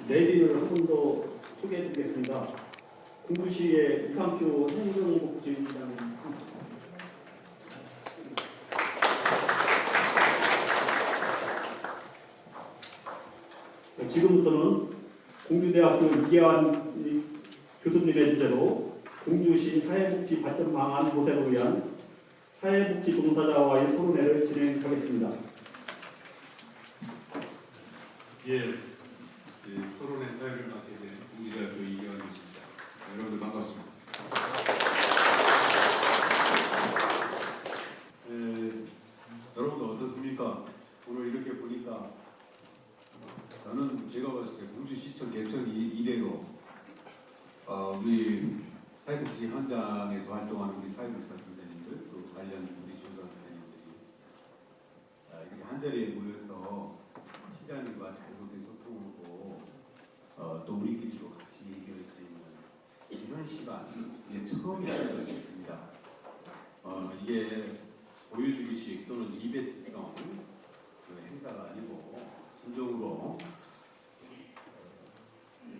내비를 한 번 더 소개해 드리겠습니다. 공주시의 이상표 행정복지위원장님. 지금부터는 공주대학교 이계환 교수님의 주제로 공주시 사회복지 발전 방안 모색을 위한 사회복지 종사자와의 토론회를 진행하겠습니다. 예, 토론회 사회를 맡게 된 공주대학교 이계환 교수입니다. 여러분들 반갑습니다. 여러분들 어떻습니까? 오늘 이렇게 보니까 저는 제가 봤을 때 공주시청 개청 이래로 우리 사회복지 현장에서 활동하는 우리 사회복지사 선생님들 또 관련 우리 조선 선생님들이 이렇게 한 자리에 모여서 시장님과 자유롭게 소통하고 또 우리끼리도 같이 얘기할 수 있는 이런 시간 이게 처음이라고 생각했습니다. 이게 보여주기식 또는 이벤트성 행사가 아니고 진정으로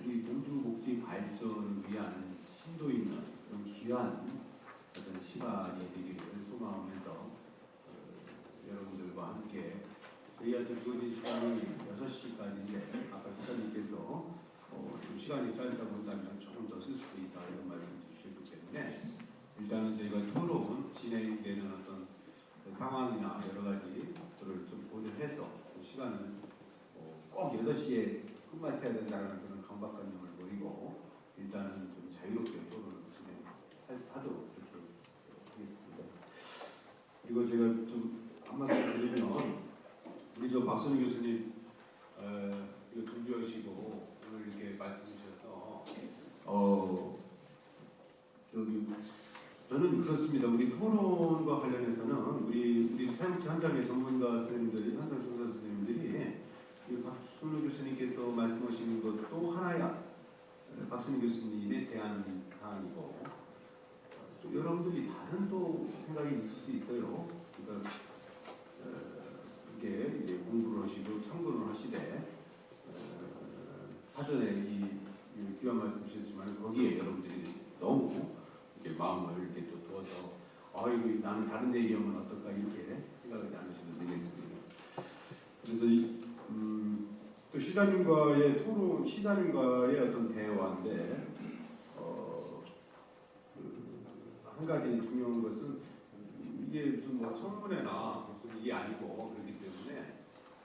우리 공주복지 발전을 위한 심도 있는 그런 귀한 어떤 시간이 되기를 소망하면서 여러분들과 함께 저희한테 주어진 시간이 6시까지인데 아까 기자님께서 좀 시간이 짧다 본다면 조금 더 쓸 수도 있다 이런 말씀 주셨기 때문에 일단은 저희가 토론 진행되는 어떤 상황이나 여러 가지를 좀 고려해서 그 시간을 꼭 6시에 끝마쳐야 된다는 그런 강박관념을 버리고 일단은 좀 자유롭게 토론을 진행하도록 이렇게 하겠습니다. 그리고 제가 좀 한 말씀 드리면 우리 저 박선희 교수님 이거 준비하시고 오늘 이렇게 말씀 주셔서 저는 그렇습니다. 우리 토론과 관련해서는 우리 사회복지 현장의 전문가 선생님들이 현장 종사 선생님들이 박순우 교수님께서 말씀하시는 것도 하나의 박순우 교수님의 제안 사항이고 또 여러분들이 다른 또 생각이 있을 수 있어요. 그러니까 이렇게 이제 공부를 하시고 참고를 하시되 사전에 이 귀한 말씀 주셨지만 거기에 여러분들이 너무 이렇게 마음을 이렇게 또 두어서 이거 나는 다른 데 얘기하면 어떨까 이렇게 생각하지 않으셔도 되겠습니다. 그래서 또 시장님과의 토론, 시장님과의 어떤 대화인데 한 가지 중요한 것은 이게 무슨 뭐 청문회나 무슨 이게 아니고 그렇기 때문에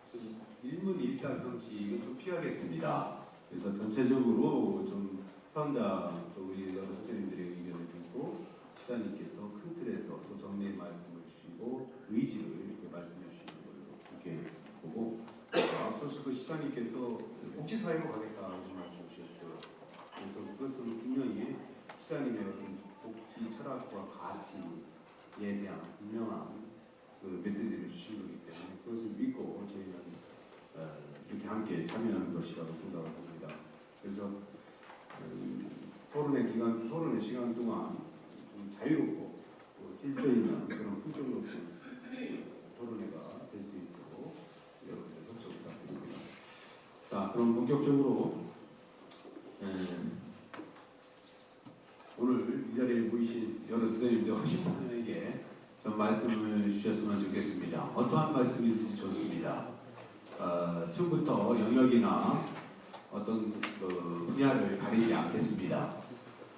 무슨 일문일답 형식은 좀 피하겠습니다. 그래서 전체적으로 좀 현장 우리 여러 선생님들의 의견을 듣고 시장님께서 큰 틀에서 또 정리의 말씀을 주시고 의지를 이렇게 말씀해 주시는 걸로 이렇게 보고 앞서서 그 시장님께서 복지사회로 가겠다는 말씀을 주셨어요. 그래서 그것은 분명히 시장님의 어떤 복지 철학과 가치에 대한 분명한 그 메시지를 주신 거기 때문에 그것을 믿고 저희는 이렇게 함께 참여하는 것이라고 생각을 합니다. 그래서 토론의 시간 동안 좀 자유롭고 질서 있는 그런 품격 높은 토론회가 될 수 있도록 여러분들 협조 부탁드립니다. 자, 그럼 본격적으로 오늘 이 자리에 모이신 여러 선생님들 하신 분에게 좀 말씀을 주셨으면 좋겠습니다. 어떠한 말씀이든지 좋습니다. 처음부터 영역이나 어떤 분야를 가리지 않겠습니다.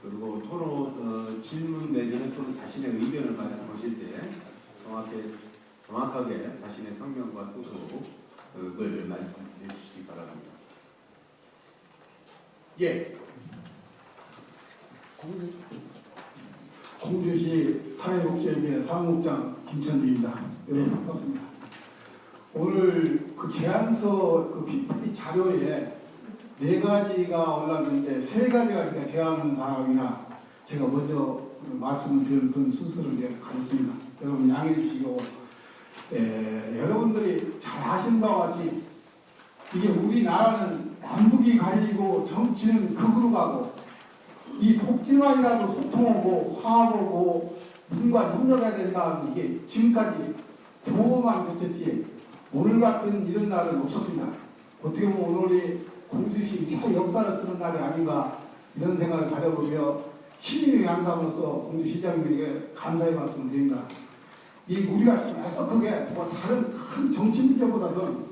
그리고 토론 질문 내지는 또는 자신의 의견을 말씀하실 때 정확하게 자신의 성명과 소속을 말씀해 주시기 바랍니다. 예. 공주시 사회복지위원회 사무국장 김천주입니다. 여러분 반갑습니다. 오늘 그 제안서 그 PPT 자료에 4가지가 올랐는데 3가지가 제가 제안한 사항이나 제가 먼저 말씀을 드리는 그런 순서를 제가 가졌습니다. 여러분 양해해 주시고 여러분들이 잘 아신 바와 같이 이게 우리나라는 남북이 갈리고 정치는 극으로 가고 이 복지만이라도 소통하고 화합하고 누군가 협력해야 된다는 이게 지금까지 구호만 붙였지 오늘 같은 이런 날은 없었습니다. 어떻게 보면 오늘이 공주시 새 역사를 쓰는 날이 아닌가 이런 생각을 가져보며 시민의 양상으로서 공주시장님에게 감사의 말씀을 드립니다. 이 우리가 해서 그게 뭐 다른 큰 정치 문제보다는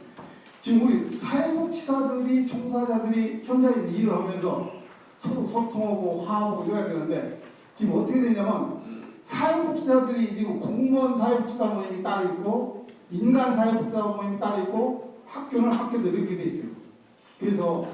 지금 우리 사회복지사들이 종사자들이 현장에 일을 하면서 서로 소통하고 화하고 이래야 되는데 지금 어떻게 되냐면 사회복지사들이 지금 공무원 사회복지사 모임이 따로 있고 인간 사회복지사 모임이 따로 있고 학교는 학교도 이렇게 돼 있어요. 그래서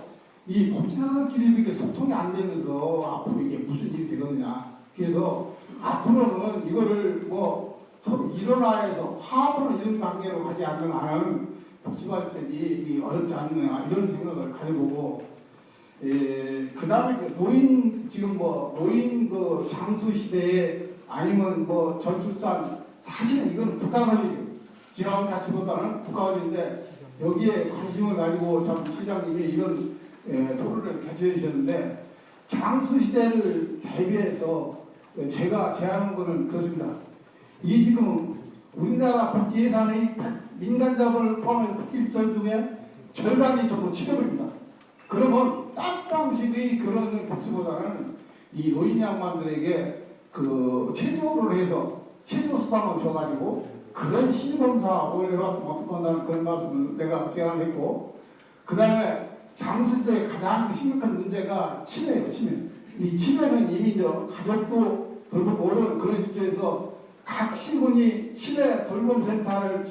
이 복지사들끼리 이렇게 소통이 안 되면서 앞으로 이게 무슨 일이 되겠냐. 그래서 앞으로는 이거를 뭐 서로 일원화해서 화합으로 이런 관계로 가지 않는 한은 복지발전이 어렵지 않느냐 이런 생각을 가져보고 그 다음에 노인 지금 뭐 노인 그 장수 시대에 아니면 뭐 저출산 사실은 이건 국가 권리예요. 지방 자치보다는 국가 권리인데 여기에 관심을 가지고 참 시장님이 이런 토론을 개최해 주셨는데 장수 시대를 대비해서 제가 제안한 것은 그렇습니다. 이게 지금 우리나라 복지 예산의 민간 자본을 포함해서 복지시설 중에 절반이 전부 치료비입니다. 그러면 딴방식의 그런 복지보다는 이 노인 양반들에게 그 체조를 해서 체조 수당을 줘가지고 그런 시범사 오래 해봤으면 어떡한다는 그런 말씀을 내가 제안을 했고 그 다음에 장수시대의 가장 심각한 문제가 치매예요. 치매. 이 치매는 이미 가족도 돌보고 모르는 그런 시점에서 각 시군이 치매 돌봄센터를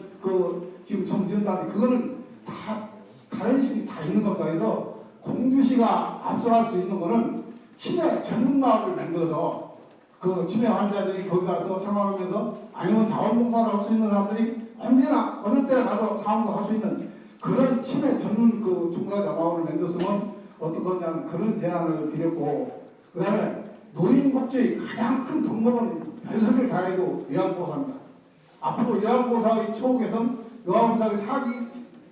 지금 정지한다는데 그거는 다 다른 식이 다 있는 겁니다. 그래서 공주시가 앞서갈 수 있는 거는 치매 전문 마을을 만들어서 그 치매 환자들이 거기 가서 생활하면서 아니면 자원봉사를 할 수 있는 사람들이 언제나 어느 때나 가서 자원봉사 할 수 있는 그런 치매 전문 그 종사자 마을을 만들었으면 어떡하냐는 그런 제안을 드렸고 그 다음에 노인복지의 가장 큰 덕목은 별석을 다해도 요양보호사입니다. 앞으로 요양보호사의 처우 개선, 요양보호사의 사기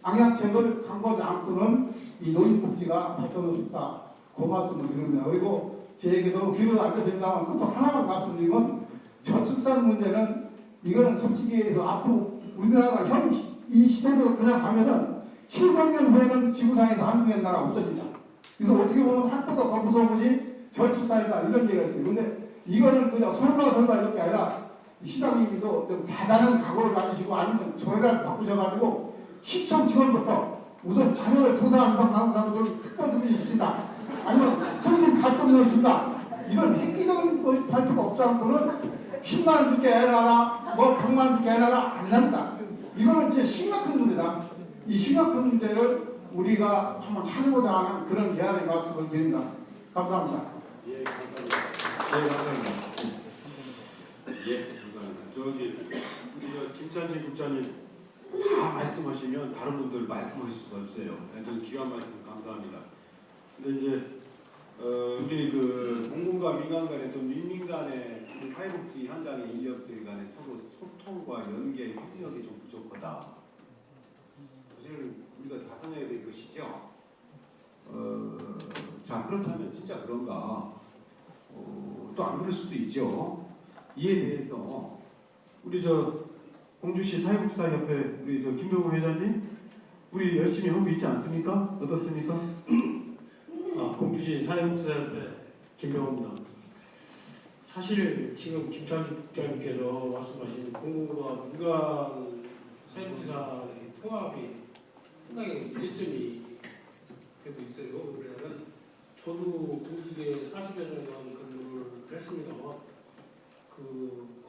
방향책을 강구하지 않고는 이 노인복지가 발전할 수 있다. 그 말씀을 드립니다. 그리고 제에게도 귀로 앉았습니다만 그것도 하나만 말씀드리면 저출산 문제는 이거는 솔직히 해서 앞으로 우리나라가 현 이 시대로 그냥 가면은 700년 후에는 지구상에서 한국의 나라 없어집니다. 그래서 어떻게 보면 학보다 더 무서운 것이 저출산이다 이런 얘기가 있어요. 근데 이거는 그냥 설마 이렇게 아니라 시장님도 좀 대단한 각오를 가지시고 아니면 저희라도 바꾸셔가지고 시청 지원부터 우선 자녀를 2살 이상 낳은 사람들 특별 승진 시킨다. 아니면 승진 발전료를 준다. 이런 획기적인 발표가 없지 않고는 10만 원 줄게 애 낳아라, 뭐 100만 원 줄게 애 낳아라 안 납니다. 이거는 진짜 심각한 문제다. 이 심각한 문제를 우리가 한번 찾아보자 하는 그런 제안의 말씀을 드립니다. 감사합니다. 예, 감사합니다. 예, 감사합니다. 예, 감사합니다. 우리 김찬진 국장님 다 말씀하시면 다른 분들 말씀하실 수가 없어요. 완전 귀한 말씀 감사합니다. 근데 이제 우리 그 공공과 민간 간에 또 민민 간에 우리 사회복지 현장의 인력들 간에 서로 소통과 연계 협력이 좀 부족하다. 사실 우리가 자성해야 될 것이죠. 자 그렇다면 진짜 그런가? 또 안 그럴 수도 있죠. 이에 대해서 우리 공주시 사회복지사협회 우리 김병호 회장님 우리 열심히 하고 있지 않습니까? 어떻습니까? 공주시 사회복지사협회 김병호입니다. 사실 지금 김찬진 국장님께서 말씀하신 공공과 민간 사회복지사의 통합이 상당히 문제점이 되고 있어요. 왜냐하면 저도 공직에 40여 년간 근무를 했습니다만 그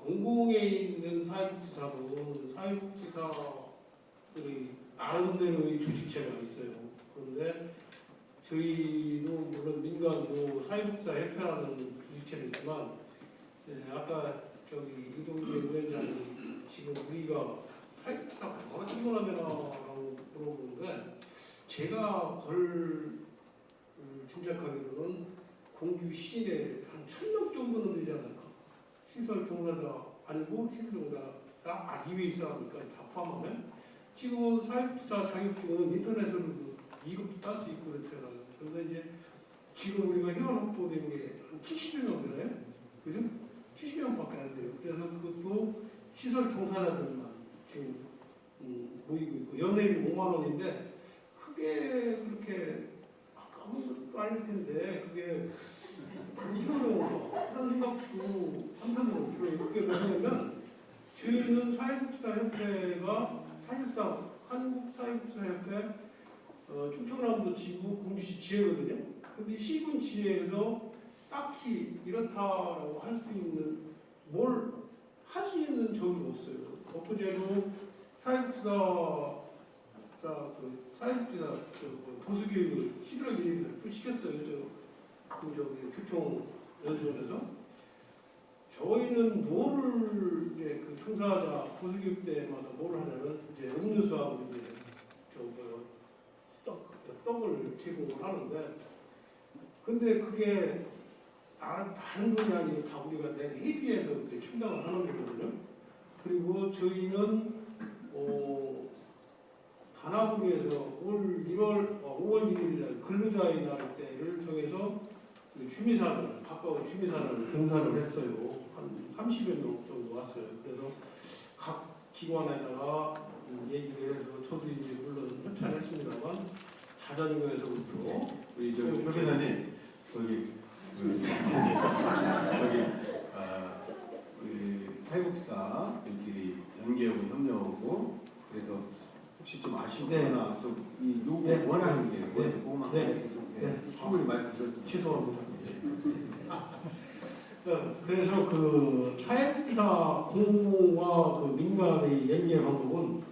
공공에 있는 사회복지사도 사회복지사들이 나름대로의 조직체가 있어요. 그런데 저희도 물론 민간도 사회복지사 협회라는 조직체는 있지만 아까 이동재 위원장이 지금 우리가 사회복지사가 얼마나 충분하냐라고 물어보는데 제가 짐작하기로는 공주 시내 한 1000명 정도는 되지 않을까. 시설 종사자 아니고 시설 종사자 2회 사람까지 다 포함하면 지금은 사회복지사 자격증은 인터넷으로 2급도 딸 수 있고 그렇잖아요. 그런데 이제 지금 우리가 회원 확보된 게 한 70여 명 되나요? 그죠? 70명밖에 안 돼요. 그래서 그것도 시설 종사자들만 지금 모이고 있고 연회비 5만 원인데 크게 그렇게 것도 아닐 텐데 그게 그렇게 어려워 그런 생각도 한편으로 들어요. 그게 뭐냐면 저희는 사회복지사협회가 사실상 한국사회복지사협회 충청남도 지부 공주시 지회거든요. 근데 시군 지회에서 딱히 이렇다라고 할 수 있는 뭘 할 수 있는 적이 없어요. 엊그제도 사회복지사 보수교육을 11월 1일에 또 시켰어요. 저기 교통연수원에서 저희는 뭐를 이제 그 종사자 보수교육 때마다 뭘 하냐면 이제 음료수하고 이제 떡을 제공을 하는데 근데 그게 다른 돈이 아니고 다 우리가 내 회비에서 이렇게 충당을 하는 거거든요. 그리고 저희는 단합위에서 올 5월 1일 날 근로자의 날 때를 정해서 주미산을 가까운 주미산을 등산을 했어요. 한 30여 명 정도 왔어요. 그래서 각 기관에다가 얘기를 해서 저도 이제 물론 협찬을 했습니다만 자전거에서부터 우리 저 협회장님 저기 우리 사회복지사들끼리 연계하고 협력하고 그래서 혹시 좀 아시거나 이 요구 원하는 게 뭐예요? 그거만 충분히 말씀드렸습니다. 죄송합니다. 그래서 그 사회복지사 공무와 그 민간의 연계 방법은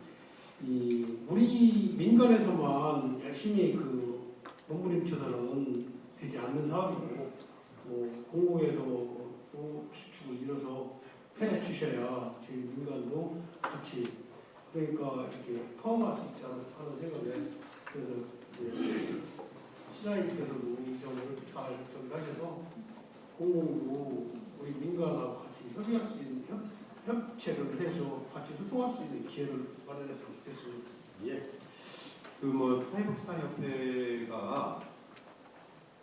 우리 민간에서만 열심히 그 몸부림쳐서는 되지 않는 사업이고 공공에서 수축을 이뤄서 해 주셔야 저희 민간도 같이 그러니까 이렇게 포함할 수 있지 않을까 하는 생각에 그래서 시장님께서도 이 점을 잘 정리하셔서 공공도 우리 민간하고 같이 협의할 수 있는 협체를 해서 같이 소통할 수 있는 기회를 마련했으면 좋겠습니다. 예. 그 뭐 사회복지사협회가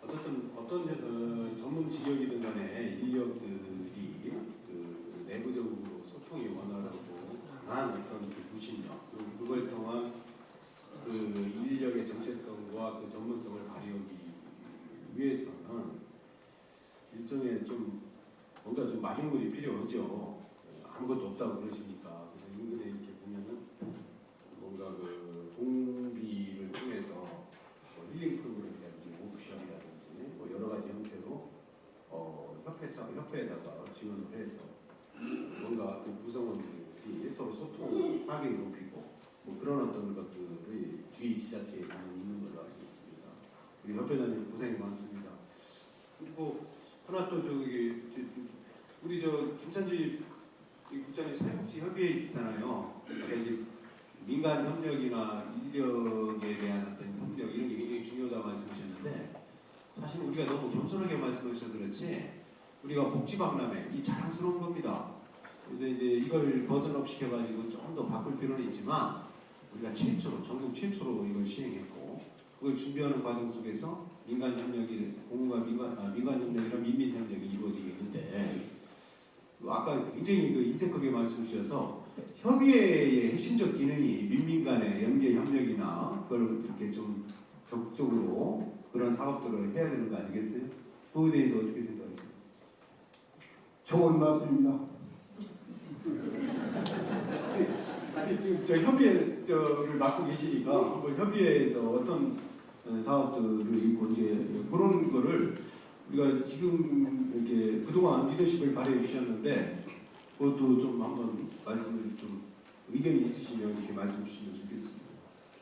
어떤 전문 지역이든 간에 인력들이 그 내부적으로 소통이 원활하고 강한 어떤 그 구심력 그리고 그걸 통한 그 인력의 정체성과 그 전문성을 발휘하기 위해서는 일종의 좀 뭔가 좀 마중물이 필요하죠. 아무것도 없다고 그러시니까 그래서 인근에 이렇게 보면은 뭔가 그 공비를 통해서 뭐 힐링 프로그램이라든지 워크숍이라든지 뭐 여러 가지 형태로 협회에다가 지원을 해서 뭔가 그 구성원들이 서로 소통 사교를 높이고 뭐 그런 어떤 것들이 주위 지자체에서는 있는 걸로 알고 있습니다. 우리 협회장님 고생이 많습니다. 그리고 하나 또 우리 김찬주 국장님 사회복지협의회에 있잖아요. 그러니까 이제 민간 협력이나 인력에 대한 어떤 협력 이런 게 굉장히 중요하다고 말씀하셨는데 사실 우리가 너무 겸손하게 말씀하셔서 그렇지 우리가 복지박람회 이 자랑스러운 겁니다. 그래서 이제 이걸 버전업 시켜가지고 좀 더 바꿀 필요는 있지만 우리가 전국 최초로 이걸 시행했고 그걸 준비하는 과정 속에서 민간 협력이 공무관 민간 협력이랑 민민 협력이 이루어지겠는데 아까 굉장히 그 인색 크게 말씀 주셔서 협의회의 핵심적 기능이 민민 간의 연계 협력이나 그걸 이렇게 좀 적극적으로 그런 사업들을 해야 되는 거 아니겠어요? 그거에 대해서 어떻게 생각하세요? 좋은 말씀입니다. 아니 지금 저 협의회를 맡고 계시니까 한번 협의회에서 어떤 사업들을 있고 이제 그런 거를 우리가 지금 이렇게 그동안 리더십을 발휘해 주셨는데 그것도 좀 한번 말씀을 좀 의견이 있으시면 이렇게 말씀 주시면 좋겠습니다.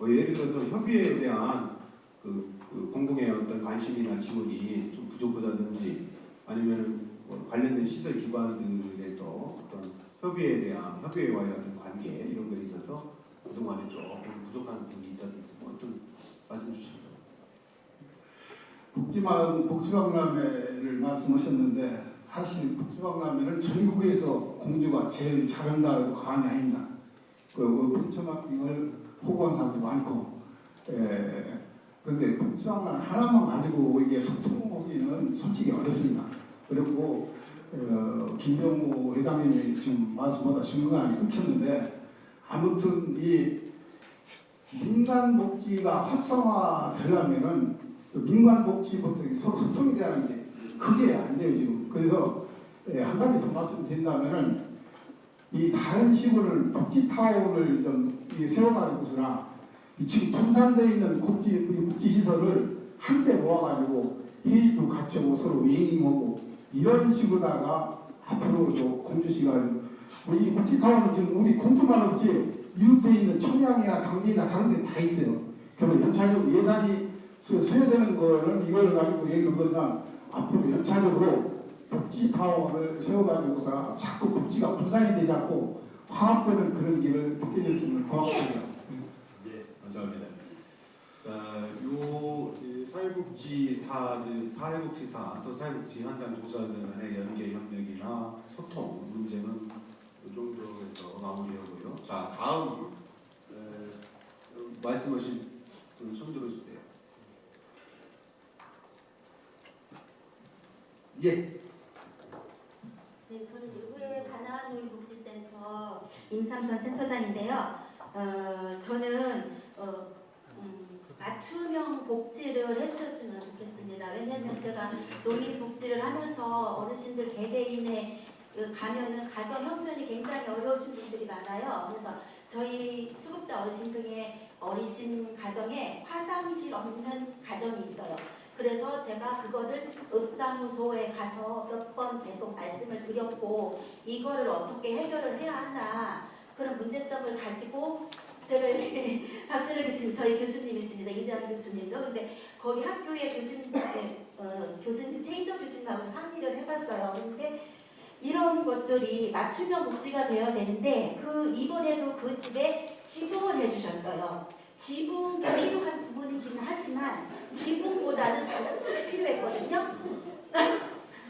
예를 들어서 협의회에 대한 그 공공의 어떤 관심이나 지원이 좀 부족하다든지 아니면 뭐 관련된 시설 기관들에서 어떤 협의회와의 어떤 관계 이런 거에 있어서 그동안에 조금 부족한 부분이 있다든지 뭐 어떤 말씀 주시면. 복지박람회를 말씀하셨는데 사실 복지박람회는 전국에서 공주가 제일 잘한다 해도 과언이 아닙니다. 복지박람회를 호구한 사람도 많고 그런데 복지박람회 하나만 가지고 이게 소통하기는 솔직히 어렵습니다. 그리고 김병호 회장님이 지금 말씀보다 중간에 끊겼는데 아무튼 이 민간복지가 활성화되려면은 민관 복지부터 소통이 되는 게 그게 안 돼요 지금. 그래서 한 가지 더 말씀드린다면은 이 다른 시군을 복지타운을 좀 세워가지고서나 지금 분산되어 있는 복지시설을 한데 모아가지고 회의도 같이 하고 서로 웨이닝하고 이런 식으로다가 앞으로 공주시가 우리 복지타운은 지금 우리 공주만 없지 이웃에 있는 청양이나 당진이나 다른 데 다 있어요. 그러면 연차적으로 예산이 수여되는 거는 이걸 가지고 얘기를 하면 앞으로 연차적으로 복지타운을 세워가지고서 자꾸 복지가 분산이 되지 않고 화합되는 그런 길을 느껴졌으면 고맙습니다. 예, 감사합니다. 자, 요 사회복지사, 또 사회복지 현장 조사들의 연계 협력이나 소통 문제는 이 정도에서 마무리하고요. 자, 다음 말씀하신 분 손 들어주세요. 예. 네, 저는 유구의 가나안 노인복지센터 임삼선 센터장인데요. 저는 맞춤형 복지를 해주셨으면 좋겠습니다. 왜냐하면 제가 노인복지를 하면서 어르신들 개개인의 가면은 가정 형편이 굉장히 어려우신 분들이 많아요. 그래서 저희 수급자 어르신 중에 어르신 가정에 화장실 없는 가정이 있어요. 그래서 제가 그거를 읍사무소에 가서 몇 번 계속 말씀을 드렸고 이거를 어떻게 해결을 해야 하나 그런 문제점을 가지고 제가 박신혜 교수님 저희 교수님이십니다. 이재환 교수님도 근데 거기 학교의 교수님 최인도 교수님하고 상의를 해봤어요. 근데 이런 것들이 맞춤형 복지가 되어야 되는데 이번에도 그 집에 지붕을 해주셨어요. 지붕이 필요한 부분이기는 하지만 지붕보다는 화장실이 필요했거든요.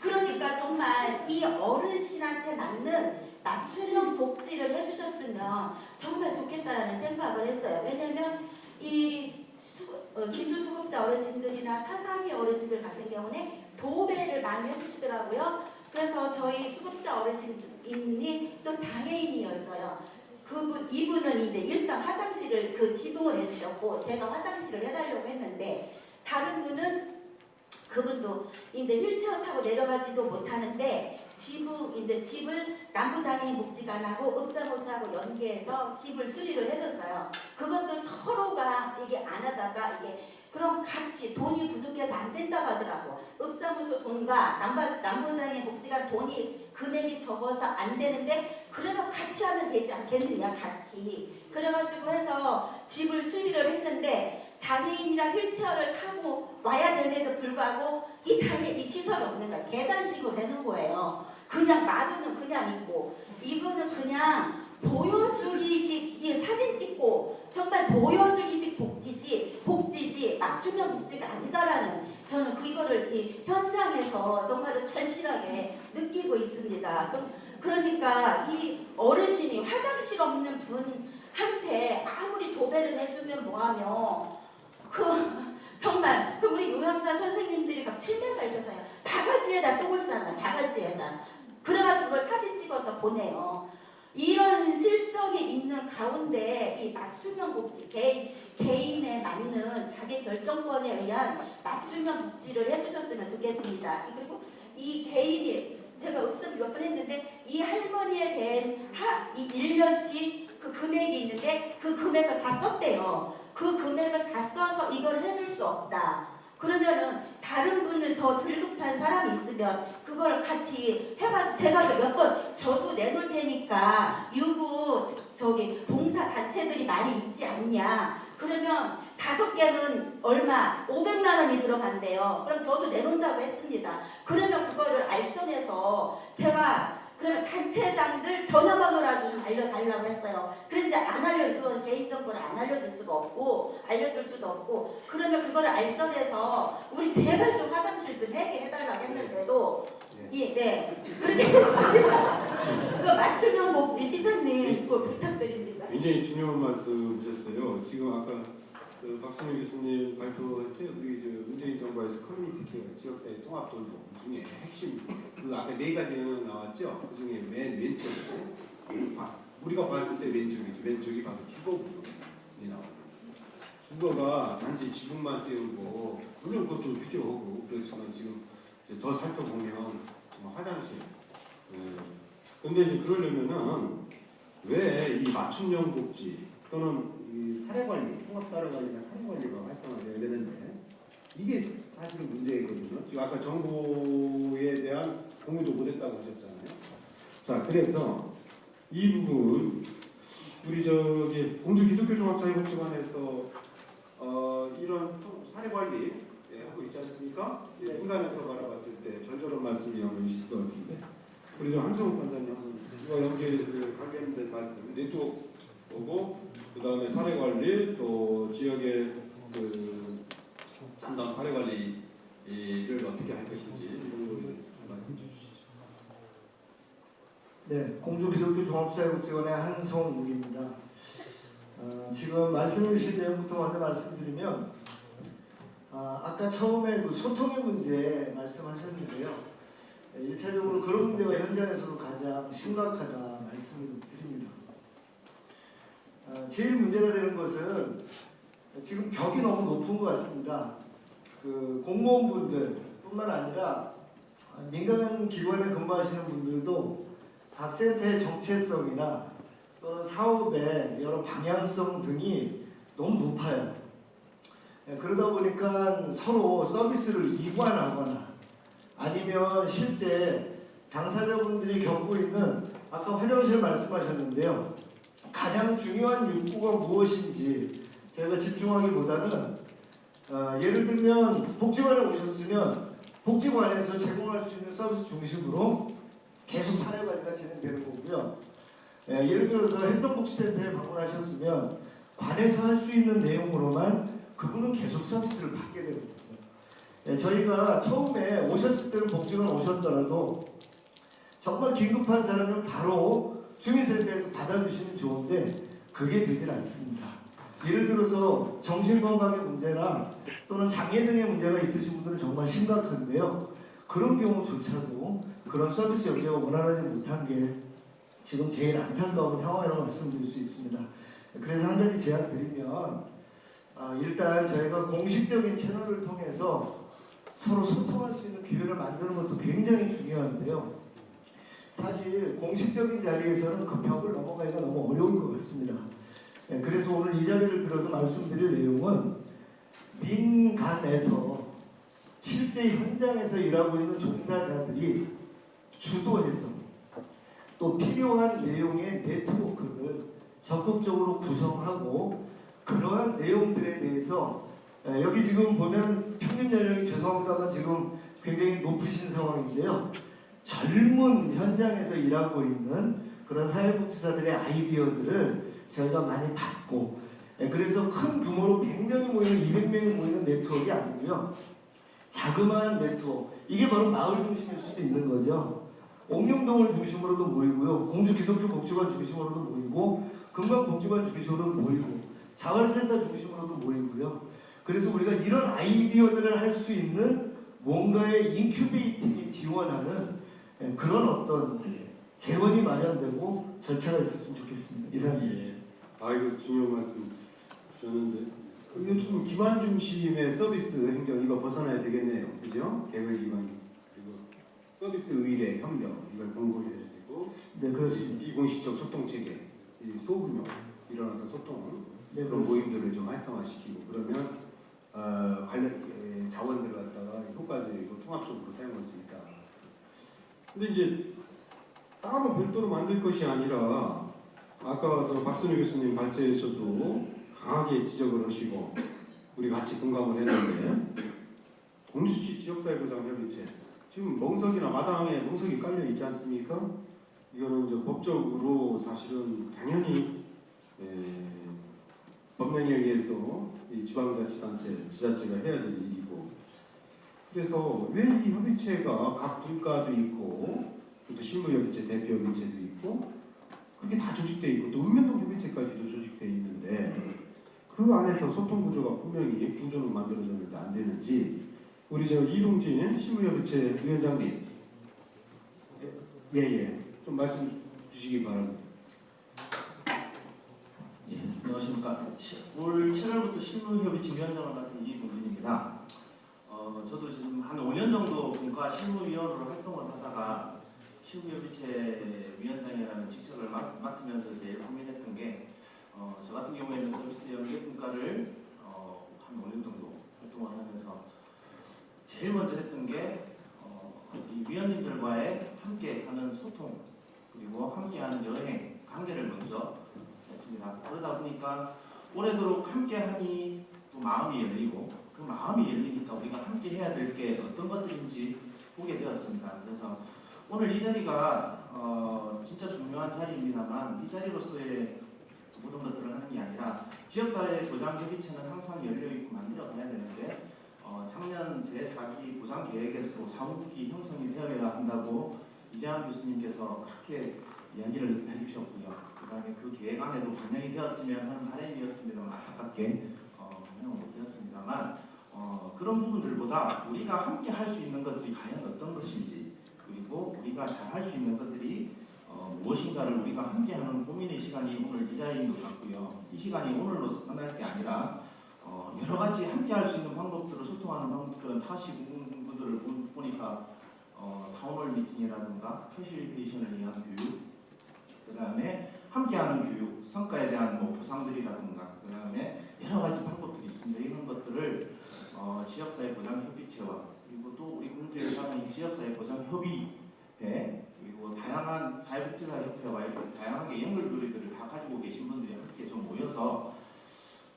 그러니까 정말 이 어르신한테 맞는 맞춤형 복지를 해주셨으면 정말 좋겠다라는 생각을 했어요. 왜냐하면 이 기주수급자 어르신들이나 차상위 어르신들 같은 경우는 도배를 많이 해주시더라고요. 그래서 저희 수급자 어르신이 또 장애인이었어요. 이분은 이제 일단 화장실을 지붕을 해주셨고 제가 화장실을 해달라고 했는데 다른 분은 그분도 이제 휠체어 타고 내려가지도 못하는데 집을 남부장애인 복지관하고 읍사무소하고 연계해서 집을 수리를 해줬어요. 그것도 서로가 이게 안 하다가 그럼 같이 돈이 부족해서 안 된다고 하더라고. 읍사무소 돈과 남부장애인 복지관 돈이 금액이 적어서 안 되는데 그러면 같이 하면 되지 않겠느냐 같이. 그래가지고 해서 집을 수리를 했는데 장애인이랑 휠체어를 타고 와야 됨에도 불구하고 이 시설이 없는 거야. 계단식으로 되는 거예요. 그냥 마루는 그냥 있고 이거는 그냥 보여주기식 사진 찍고 정말 보여주기식 복지지 맞춤형 복지가 아니다라는 저는 이거를 이 현장에서 정말 철실하게 느끼고 있습니다. 그러니까 이 어르신이 화장실 없는 분한테 아무리 도배를 해주면 뭐하며 정말 우리 요양사 선생님들이 막 칠레가 있어서요. 바가지에다 똥을 싸나 바가지에다 그래가지고 그걸 사진 찍어서 보내요. 이런 실정이 있는 가운데 이 맞춤형 복지 개인에 맞는 자기 결정권에 의한 맞춤형 복지를 해주셨으면 좋겠습니다. 그리고 이 개인이 제가 읍수를 몇 번 했는데 이 할머니에 대한 이 1년치 그 금액이 있는데 그 금액을 다 썼대요. 그 금액을 다 써서 이걸 해줄 수 없다. 그러면은 다른 분은 더 불급한 사람이 있으면 그걸 같이 해가지고 제가 몇 번 저도 내놓을 테니까 유구 봉사 단체들이 많이 있지 않냐. 그러면 5개는 얼마 500만 원이 들어간대요. 그럼 저도 내놓는다고 했습니다. 그러면 그거를 알선해서 제가 그러면 단체장들 전화번호라도 좀 알려달라고 했어요. 그런데 그거는 개인정보를 안 알려줄 수가 없고 알려줄 수도 없고 그러면 그거를 알선해서 우리 제발 좀 화장실 좀 해달라고 했는데도 그렇게 했습니다. 그 맞춤형 복지 시장님 부탁드립니다. 굉장히 중요한 말씀이셨어요. 지금 아까 박신혜 교수님 발표할 때 우리 문재인 정부에서 커뮤니티 케어 지역사회 통합 돌봄 중에 핵심 아까 4가지는 나왔죠. 그 중에 맨 왼쪽에 우리가 봤을 때 왼쪽이죠. 왼쪽이 바로 주거부동이 나옵니다. 그거가 단지 지분만 세우고 물론 그것도 필요하고 그렇지만 지금 이제 더 살펴보면 정말 화장실. 근데 이제 그러려면은 왜 이 맞춤형 복지 또는 이 사례관리, 통합사례관리나 사례관리가 활성화되어야 되는데 이게 사실은 문제거든요. 지금 아까 정보에 대한 공유도 못했다고 하셨잖아요. 자, 그래서 이 부분 우리 저기 공주 기독교종합사회복지관에서 이런 사례관리 하고 있지 않습니까? 인간에서 바라봤을 때 절절한 말씀이 한번 있을 것 같은데 우리 저 한성욱 관장님 이와 연계해서 관련된 말씀 네트워크 보고 그 다음에 사례관리 또 지역의 그 담당 사례관리를 어떻게 할 것인지 이런 걸 말씀 주시죠. 네, 공주기독교 종합사회복지관의 한성욱입니다. 지금 말씀해 주신 내용부터 먼저 말씀드리면 아까 처음에 그 소통의 문제 말씀하셨는데요. 1차적으로 그런 문제가 현장에서도 가장 심각하다 말씀을 드립니다. 제일 문제가 되는 것은 지금 벽이 너무 높은 것 같습니다. 그 공무원분들뿐만 아니라 민간 기관에 근무하시는 분들도 각 센터의 정체성이나 또는 사업의 여러 방향성 등이 너무 높아요. 그러다 보니까 서로 서비스를 이관하거나 아니면 실제 당사자분들이 겪고 있는 아까 화장실 말씀하셨는데요. 가장 중요한 욕구가 무엇인지 저희가 집중하기보다는 예를 들면 복지관에 오셨으면 복지관에서 제공할 수 있는 서비스 중심으로 계속 사례관리가 진행되는 거고요. 예를 들어서 행동복지센터에 방문하셨으면 관에서 할 수 있는 내용으로만 그분은 계속 서비스를 받게 되는 거예요. 저희가 처음에 오셨을 때는 복지관 오셨더라도 정말 긴급한 사람은 바로 주민센터에서 받아주시면 좋은데 그게 되질 않습니다. 예를 들어서 정신건강의 문제나 또는 장애 등의 문제가 있으신 분들은 정말 심각한데요. 그런 경우조차도 그런 서비스 연계가 원활하지 못한 게 지금 제일 안타까운 상황이라고 말씀드릴 수 있습니다. 그래서 한 가지 제안 드리면 일단 저희가 공식적인 채널을 통해서 서로 소통할 수 있는 기회를 만드는 것도 굉장히 중요한데요. 사실 공식적인 자리에서는 그 벽을 넘어가기가 너무 어려울 것 같습니다. 그래서 오늘 이 자리를 빌어서 말씀드릴 내용은 민간에서 실제 현장에서 일하고 있는 종사자들이 주도해서 또 필요한 내용의 네트워크를 적극적으로 구성하고 그러한 내용들에 대해서 여기 지금 보면 평균 연령이 죄송합니다만 지금 굉장히 높으신 상황인데요. 젊은 현장에서 일하고 있는 그런 사회복지사들의 아이디어들을 저희가 많이 받고 그래서 큰 규모로 100명이 모이는 200명이 모이는 네트워크가 아니고요. 자그마한 네트워크 이게 바로 마을 중심일 수도 있는 거죠. 옥룡동을 중심으로도 모이고요. 공주 기독교 복지관 중심으로도 모이고 금강복지관 중심으로도 모이고 자활센터 중심으로도 모이고요. 그래서 우리가 이런 아이디어들을 할 수 있는 뭔가의 인큐베이팅이 지원하는 그런 어떤 재원이 마련되고 절차가 있었으면 좋겠습니다. 이상입니다. 이거 중요한 말씀 주셨는데 이게 좀 기관 중심의 서비스 행정 이거 벗어나야 되겠네요. 그죠? 개별 기관 그리고 서비스 의뢰 협력 이걸 공고해야 되고 네, 그렇습니다. 비공식적 소통 체계 이 소규모 이런 어떤 소통 네, 그런 모임들을 좀 활성화시키고 그러면 관련 자원들을 갖다가 효과적이고 통합적으로 사용할 수 있다. 근데 이제 따로 별도로 만들 것이 아니라 아까 저 박선우 교수님 발제에서도 강하게 지적을 하시고 우리 같이 공감을 했는데 공주시 지역사회보장협의체 지금 멍석이나 마당에 멍석이 깔려 있지 않습니까? 이거는 이제 법적으로 사실은 당연히 법령에 의해서 이 지방자치단체, 지자체가 해야 될 일이고 그래서 왜 이 협의체가 각 분과도 있고 또 실무협의체, 대표협의체도 있고 그게 다 조직되어 있고 또 읍면동 협의체까지도 조직되어 있는데 그 안에서 소통 구조가 분명히 구조는 만들어졌는데 안 되는지 우리 저 이동진 실무협의체 위원장님 좀 말씀 주시기 바랍니다. 안녕하십니까. 올 7월부터 실무협의체 위원장을 맡은 이동진입니다. 저도 지금 한 5년 정도 분과 실무위원으로 활동을 하다가 실무협의체 위원장이라는 직책을 맡으면서 제일 고민했던 게 저 같은 경우에는 서비스 연계분과를 한 5년 정도 활동을 하면서 제일 먼저 했던 게 이 위원님들과의 함께 하는 소통 그리고 함께하는 여행 관계를 먼저 했습니다. 그러다 보니까 오래도록 함께하니 또 마음이 열리고 그 마음이 열리니까 우리가 함께 해야 될 게 어떤 것들인지 보게 되었습니다. 그래서 오늘 이 자리가 진짜 중요한 자리입니다만 이 자리로서의 모든 것들을 하는 게 아니라 지역사회 보장협의체는 항상 열려있고 만들어가야 되는데 작년 제4기 보장계획에서도 사무국이 형성이 되어야 한다고 이재환 교수님께서 그렇게 이야기를 해주셨고요. 그 다음에 그 계획 안에도 반영이 되었으면 하는 바람이었습니다만 안타깝게 반영은 못되었습니다만 그런 부분들보다 우리가 함께 할 수 있는 것들이 과연 어떤 것인지 그리고 우리가 잘 할 수 있는 것들이 무엇인가를 우리가 함께하는 고민의 시간이 오늘 이 자리인 것 같고요. 이 시간이 오늘로 끝날 게 아니라 여러 가지 함께할 수 있는 방법들을 소통하는 방법들은 타시 공부들을 보니까 타운홀 미팅이라든가 패실리테이션을 위한 교육, 그 다음에 함께하는 교육, 성과에 대한 보상들이라든가 그 다음에 여러 가지 방법들이 있습니다. 이런 것들을 지역사회 보장협의체와 그리고 또 우리 공주에 사는 지역사회 보장협의회 그리고 다양한 사회복지사협회와 이렇게 다양하게 연결고리들을 다 가지고 계신 분들이 함께 좀 모여서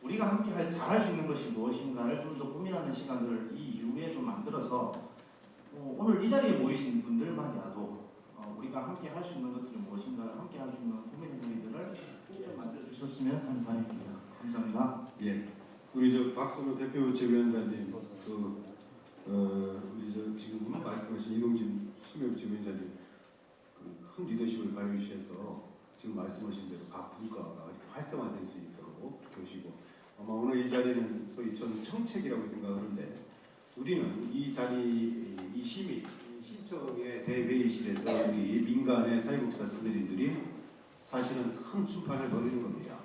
우리가 함께 잘할 수 있는 것이 무엇인가를 좀 더 고민하는 시간들을 이 이후에 좀 만들어서 오늘 이 자리에 모이신 분들만이라도 우리가 함께 할 수 있는 것들이 무엇인가를 함께 할 수 있는 고민의 자리들을 좀 만들어 주셨으면 하는 바람입니다. 감사합니다. 예. 우리 저 박선호 대표체 위원장님, 우리 저 지금 말씀하신 이동진 실무협의체 위원장님 큰 리더십을 발휘해 주셔서 지금 말씀하신 대로 각 분과가 활성화될 수 있도록 교시고 아마 오늘 이 자리는 소위 저는 청책이라고 생각하는데 우리는 이 자리, 이 시민, 신청의 대회의실에서 우리 민간의 사회복지사 선생님들이 사실은 큰 출판을 벌이는 겁니다.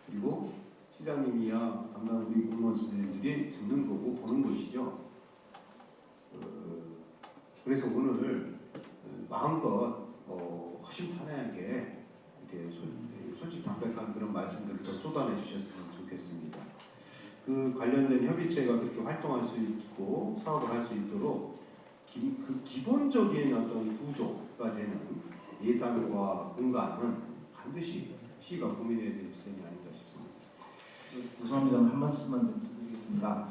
그리고 시장님이야 담당 우리 공무원 선생님들이 듣는 거고 보는 것이죠. 그래서 오늘 마음껏 허심탄회하게 이렇게 솔직 담백한 그런 말씀들을 더 쏟아내 주셨으면 좋겠습니다. 그 관련된 협의체가 그렇게 활동할 수 있고 사업을 할 수 있도록 그 기본적인 어떤 구조가 되는 예산과 공간은 반드시 시가 고민해야 될 지점이 아닌가 싶습니다. 죄송합니다. 한 말씀만 좀 드리겠습니다.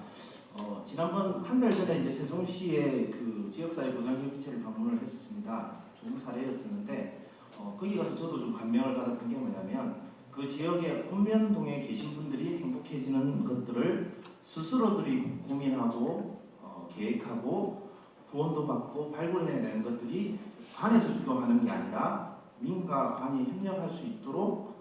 지난번 한 달 전에 이제 세종시의 그 지역사회 보장협의체를 방문을 했었습니다. 좋은 사례였었는데 거기 가서 저도 좀 감명을 받았던 게 뭐냐면 그 지역의 읍면동에 계신 분들이 행복해지는 것들을 스스로들이 고민하고 계획하고 후원도 받고 발굴해내는 것들이 관에서 주도하는 게 아니라 민과 관이 협력할 수 있도록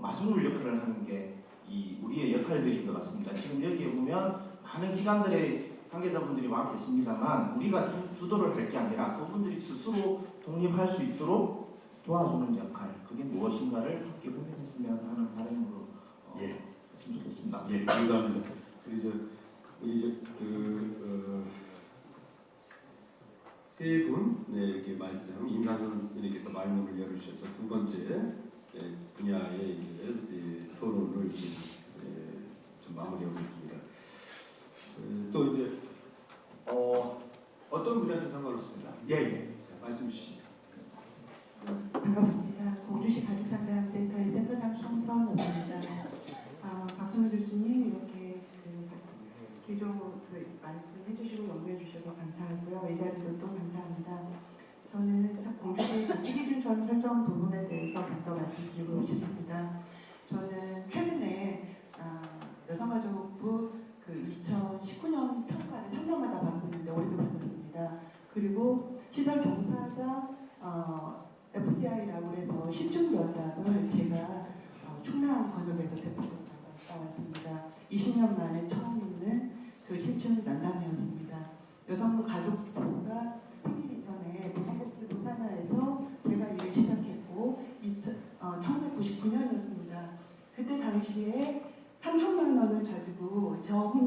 마중물 역할을 하는 게 이 우리의 역할들인 것 같습니다. 지금 여기에 보면 많은 기관들의 관계자분들이 와 계십니다만 우리가 주도를 할 게 아니라 그분들이 스스로 독립할 수 있도록 도와주는 역할 그게 무엇인가를 함께 고민했으면 하는 바람으로 했으면 좋겠습니다. 예, 감사합니다. 우리 세 분 이렇게 말씀 임상선 선생님께서 말문을 열어주셔서 두 번째 분야의 이제 토론을 좀 마무리하고 있습니다. 또 이제 어떤 분야도 상관없습니다. 자, 말씀 주시죠. 반갑습니다. 공주시 가족상담센터의 센터장 송선호입니다. 박선호 교수님 이렇게 기조 말씀해 주시고 연구해 주셔서 감사하고요. 이 자리도 또 감사합니다. 저는 공주시 복지기준선 설정 부분에 대해서 먼저 말씀드리고 싶습니다. 저는 최근에 여성가족부 2019년 평가를 3년마다 받았는데 올해도 받았습니다. 그리고 시설 종사자 FTI라고 해서 신중면담을 제가 충남 권역에서 대표로 받아왔습니다. 20년 만에 처음 있는 그 신중면담이었습니다. 여성부 가족부가 생기기 전에 보건복지부 산하에서 제가 일을 시작했고 1999년이었습니다. 그때 당시에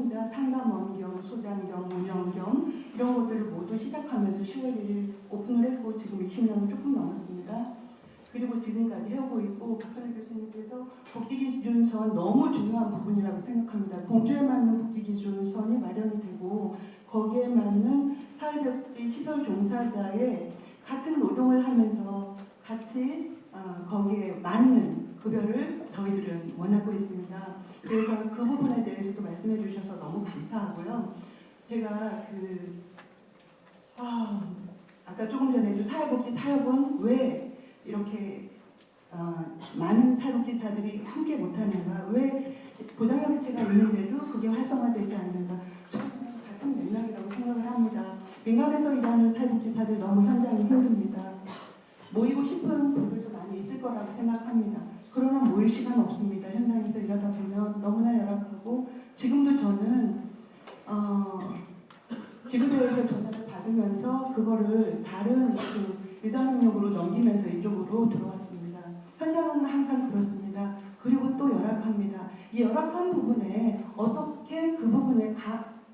합니다. 상담원 겸 소장 겸 운영 겸 이런 것들을 모두 시작하면서 10월 1일 오픈을 했고 지금 20년은 조금 넘었습니다. 그리고 지금까지 해오고 있고 박선희 교수님께서 복지기준선 너무 중요한 부분이라고 생각합니다. 공주에 맞는 복지기준선이 마련이 되고 거기에 맞는 사회복지 시설 종사자의 같은 노동을 하면서 같이 거기에 맞는 급여를 저희들은 원하고 있습니다. 그래서 그 부분에 대해서도 말씀해 주셔서 너무 감사하고요. 제가 아까 조금 전에도 사회복지 타협은 왜 이렇게 많은 사회복지사들이 함께 못하는가, 왜 보장협의체가 있는데도 그게 활성화되지 않는가, 저는 같은 맥락이라고 생각을 합니다. 민간에서 일하는 사회복지사들 너무 현장이 힘듭니다. 모이고 싶은 분들도 많이 있을 거라고 생각합니다. 그러나 모일 시간 없습니다. 현장에서 일하다 보면 너무나 열악하고 지금도 저는 지구대에서 전화를 받으면서 그거를 다른 의사능력으로 넘기면서 이쪽으로 들어왔습니다. 현장은 항상 그렇습니다. 그리고 또 열악합니다. 이 열악한 부분에 어떻게 그 부분에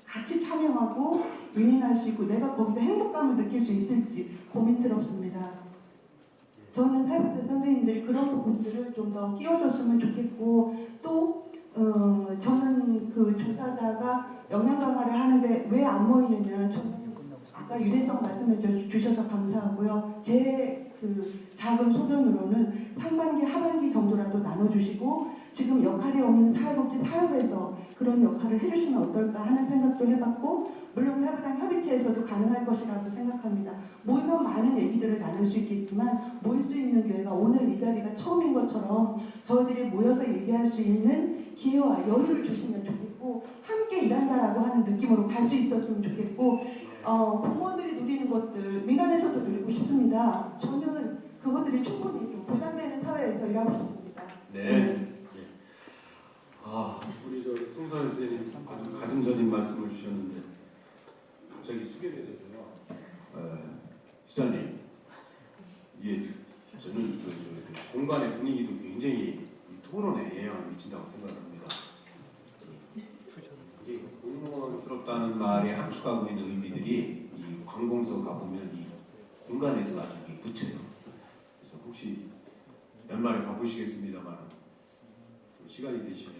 같이 참여하고 윈윈할 수 있고 내가 거기서 행복감을 느낄 수 있을지 고민스럽습니다. 저는 사회복지 선생님들이 그런 부분들을 좀 더 끼워줬으면 좋겠고 또 저는 그 조사자가 역량 강화를 하는데 왜 안 모이느냐, 저는 아까 유대성 말씀해 주셔서 감사하고요. 제 그 작은 소견으로는 상반기 하반기 정도라도 나눠주시고 지금 역할이 없는 사회복지 사업에서 그런 역할을 해주시면 어떨까 하는 생각도 해봤고 물론 사회부장 협의체에서도 가능할 것이라고 생각합니다. 모이면 많은 얘기들을 나눌 수 있겠지만 모일 수 있는 기회가 오늘 이 자리가 처음인 것처럼 저희들이 모여서 얘기할 수 있는 기회와 여유를 주시면 좋겠고 함께 일한다라고 하는 느낌으로 갈 수 있었으면 좋겠고 공무원들이 누리는 것들 민간에서도 누리고 싶습니다. 저는 그것들이 충분히 좀 보장되는 사회에서 일하고 싶습니다. 네. 우리 송선 선생님 아주 가슴저린 말씀을 주셨는데 갑자기 수계에 대해서요. 시장님, 이게 저는 공간의 분위기도 굉장히 이 토론에 영향을 미친다고 생각합니다. 이게 공무원스럽다는 말에 함축하고 있는 의미들이 이 관공서 가보면 이 공간에도 아주 붙여요. 그래서 혹시 연말에 가보시겠습니다만 시간이 되시면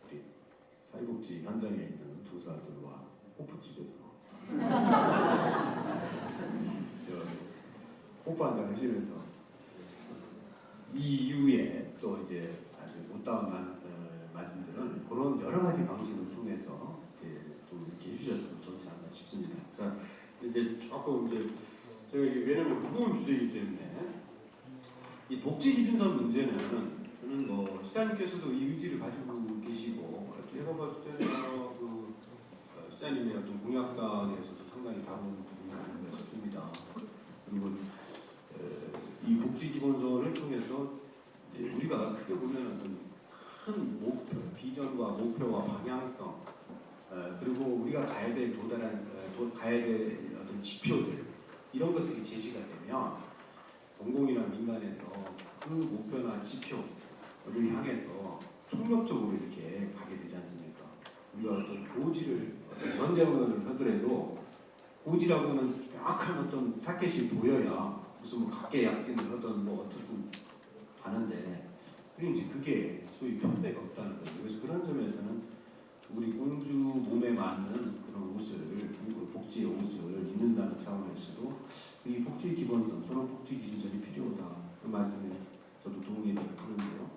우리 사회복지 현장에 있는 조사들과 호프집에서 호프 한잔 하시면서 이 이후에 또 이제 아주 못다운 말씀들은 그런 여러 가지 방식을 통해서 이제 좀 이렇게 해주셨으면 좋지 않나 싶습니다. 자, 이제 조금 이제 저희 왜냐면 무거운 주제이기 때문에 이 복지 기준선 문제는 저는 뭐 시장님께서도 이 의지를 가지고 계시고 제가 봤을 때는 시장님의 어떤 공약사항에서도 상당히 다른 부분이 아닌가 싶습니다. 그리고 이 복지 기본선을 통해서 이제 우리가 크게 보면 어떤 큰 목표, 비전과 목표와 방향성, 그리고 우리가 가야 될 어떤 지표들 이런 것들이 제시가 되면 공공이나 민간에서 그 목표나 지표를 향해서 총력적으로 이렇게 가게 되지 않습니까? 우리가 어떤 고지를 전쟁을 하더라도 고지라고는 명확한 어떤 타겟이 보여야 무슨 뭐 각계 약진을 하던 뭐 어떻든 하는데 그런지 그게 소위 편배가 없다는 거죠. 그래서 그런 점에서는 우리 공주 몸에 맞는 그런 옷을 그리고 복지의 옷을 입는다는 차원에서도 이 복지 기본선, 또는 복지 기준선이 필요하다. 그 말씀에 저도 동의를 하는데요.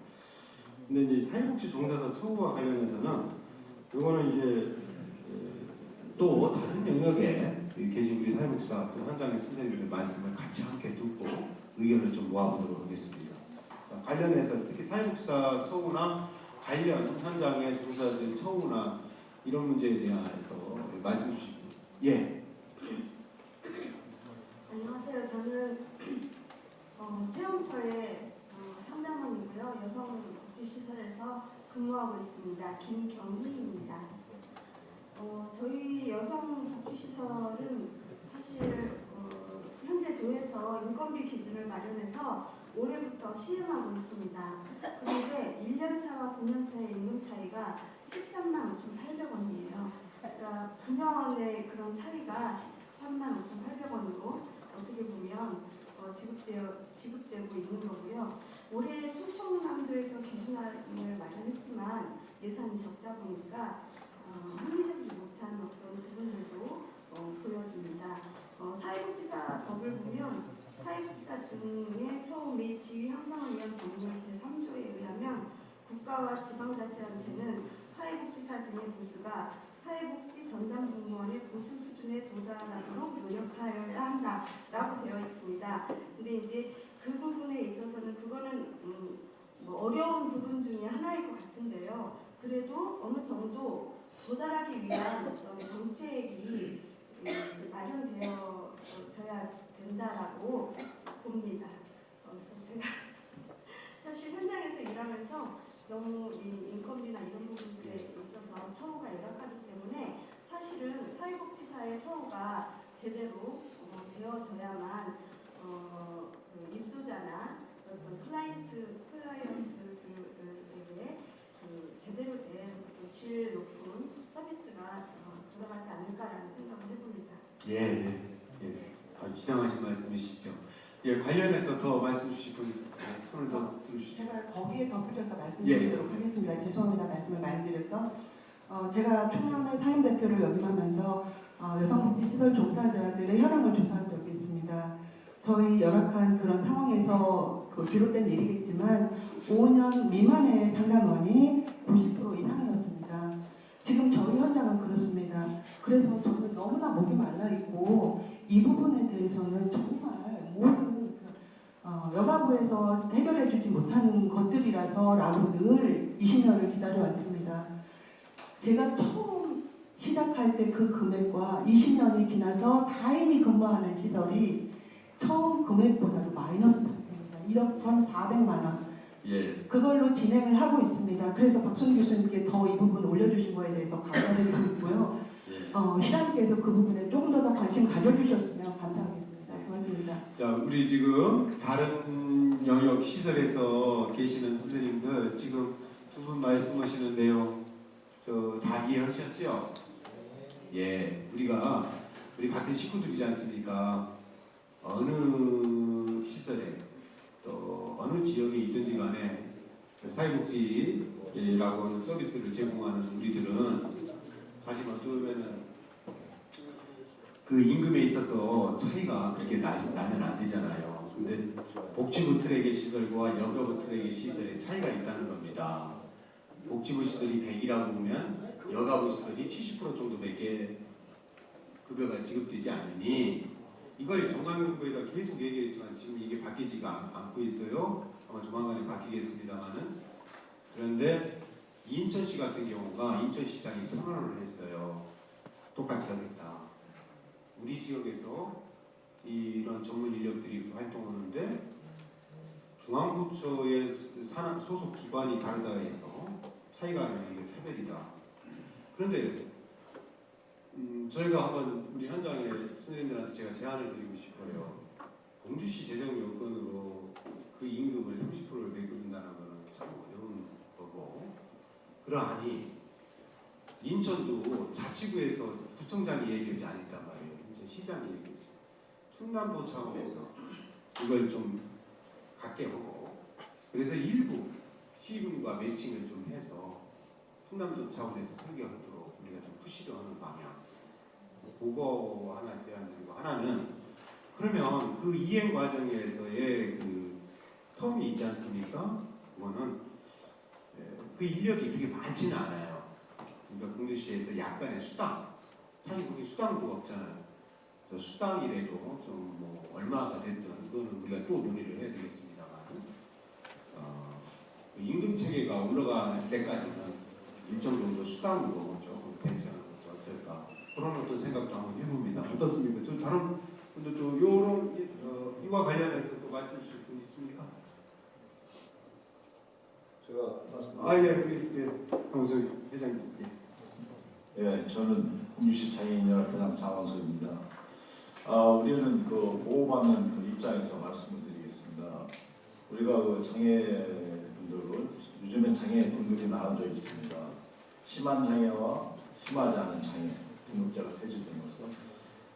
근데 이제 사회복지 종사자 처우와 관련해서는 이거는 이제 또 다른 영역에 계신 우리 사회복지사 현장의 선생님들의 말씀을 같이 함께 듣고 의견을 좀 모아보도록 하겠습니다. 자, 관련해서 특히 사회복지사 처우나 관련 현장의 종사자들의 처우나 이런 문제에 대해서 말씀 주시고. 예. 안녕하세요. 저는 세움터의 상담원이고요. 여성복지시설에서 근무하고 있습니다. 김경희입니다. 저희 여성복지시설은 사실 현재 도에서 인건비 기준을 마련해서 올해부터 시행하고 있습니다. 그런데 1년차와 9년차의 임금 차이가 13만 5,800원이에요. 그러니까 9년의 그런 차이가 135,800원으로 어떻게 보면 지급되고 있는 거고요. 올해 충청남도에서 기준안을 마련했지만 예산이 적다 보니까 합리적이지 못한 어떤 부분들도 보여집니다. 사회복지사법을 보면 사회복지사 등의 처우 및 지위 향상을 위한 법률 제3조에 의하면 국가와 지방자치단체는 사회복지사 등의 보수가 사회복지 전담 공무원의 보수 수준에 도달하도록 노력하여야 한다라고 되어 있습니다. 근데 이제 그 부분에 있어서는 그거는 뭐 어려운 부분 중에 하나일 것 같은데요. 그래도 어느 정도 도달하기 위한 어떤 정책이 마련되어져야 된다라고 봅니다. 그래서 제가 사실 현장에서 일하면서 너무 이 인건비나 이런 부분들에 있어서 처우가 열악하기 때문에 사실은 사회복지사의 처우가 제대로 되어져야만 그 입소자나 어떤 클라이언트들에게 그 제대로 된 질 높은 서비스가 돌아가지 않을까라는 생각을 해봅니다. 예. 아주 지당하신 말씀이시죠. 예, 관련해서 더 말씀 주실 분 손을 더 들으시죠. 제가 거기에 덧붙여서 말씀드리도록 하겠습니다. 죄송합니다. 말씀을 많이 드려서. 제가 충남의 사임대표를 역임하면서 여성복지시설 종사자들의 현황을 조사한 적이 있습니다. 저희 열악한 그런 상황에서 비롯된 일이겠지만 5년 미만의 상담원이 90% 이상이었습니다. 지금 저희 현장은 그렇습니다. 그래서 저는 너무나 목이 말라 있고 이 부분에 대해서는 정말 모든 여가부에서 해결해주지 못하는 것들이라서라고 늘 20년을 기다려왔습니다. 제가 처음 시작할 때 그 금액과 20년이 지나서 4인이 근무하는 시설이 처음 금액보다도 마이너스 상태입니다. 1억 1,400만 원. 예. 그걸로 진행을 하고 있습니다. 그래서 박순희 교수님께 더 이 부분 올려주신 거에 대해서 감사드리고 있고요. 시장님께서 그 부분에 조금 더 관심 가져주셨으면 감사하겠습니다. 고맙습니다. 자, 우리 지금 다른 영역 시설에서 계시는 선생님들 지금 두 분 말씀하시는 내용 다 이해하셨죠? 예, 우리 같은 식구들이지 않습니까? 어느 시설에 또 어느 지역에 있든지 간에 사회복지라고 하는 서비스를 제공하는 우리들은 사실 어떻게 보면은 그 임금에 있어서 차이가 그렇게 나면 안 되잖아요. 근데 복지부 트랙의 시설과 여가부 트랙의 시설에 차이가 있다는 겁니다. 복지부 시설이 100이라고 보면 여가부 시설이 70% 정도밖에 급여가 지급되지 않으니 이걸 정강정부에다 계속 얘기했지만 지금 이게 바뀌지가 않고 있어요. 아마 조만간에 바뀌겠습니다만은. 그런데 인천시 같은 경우가 인천시장이 선언을 했어요. 똑같이 하겠다. 우리 지역에서 이런 전문 인력들이 활동하는데 중앙부처의 소속 기관이 다르다 해서 차이가 나면 이게 차별이다. 그런데 저희가 한번 우리 현장에 선생님들한테 제가 제안을 드리고 싶어요. 공주시 재정 여건으로 그 임금을 30%를 매겨준다는 것은 참 어려운 거고, 그러하니 인천도 자치구에서 구청장이 얘기하지 않았단 말이에요. 인천시장이 얘기했어요. 충남도 차원에서 이걸 좀 갖게 하고, 그래서 일부 시군과 매칭을 좀 해서 충남도 차원에서 설계하도록 우리가 좀 푸시를 하는 방향. 그거 하나 제안드리고, 하나는 그러면 그 이행 과정에서의 그 텀이 있지 않습니까? 그거는 그 인력이 그렇게 많지는 않아요. 그러니까 공주시에서 약간의 수당, 사실 거기 수당도 없잖아요. 수당이라도 좀 뭐 얼마가 됐든 그거는 우리가 또 논의를 해야 되겠습니다만, 임금 체계가 올라갈 때까지는 일정 정도 수당으로 조금 괜찮은 것도 어쩔까, 그런 어떤 생각도 한번 해봅니다. 어떻습니까? 좀 다른 분들도 이런 이와 관련해서 또 말씀 주실 분 있습니까? 제가 말씀. 우리 강우석 회장님. 예, 저는 공주시 장애인연합회장 장원석입니다. 우리는 그 보호받는 그 입장에서 말씀을 드리겠습니다. 우리가 그 장애분들은 요즘에 장애 등급이 나눠져 있습니다. 심한 장애와 심하지 않은 장애. 등급제가 폐지되면서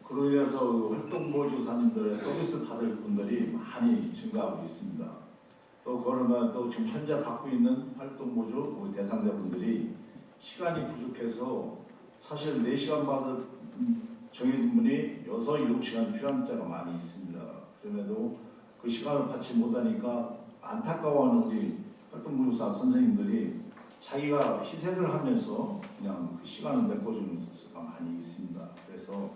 그로 인해서 그 활동보조사님들의 서비스 받을 분들이 많이 증가하고 있습니다. 또 그러면 또 지금 현재 받고 있는 활동보조 우리 대상자분들이 시간이 부족해서 사실 4시간 받을 정해진 분이 6, 7시간 필요한 자가 많이 있습니다. 그럼에도 그 시간을 받지 못하니까 안타까워하는 우리 활동보조사 선생님들이 자기가 희생을 하면서 그냥 그 시간을 메꿔주는 수가 많이 있습니다. 그래서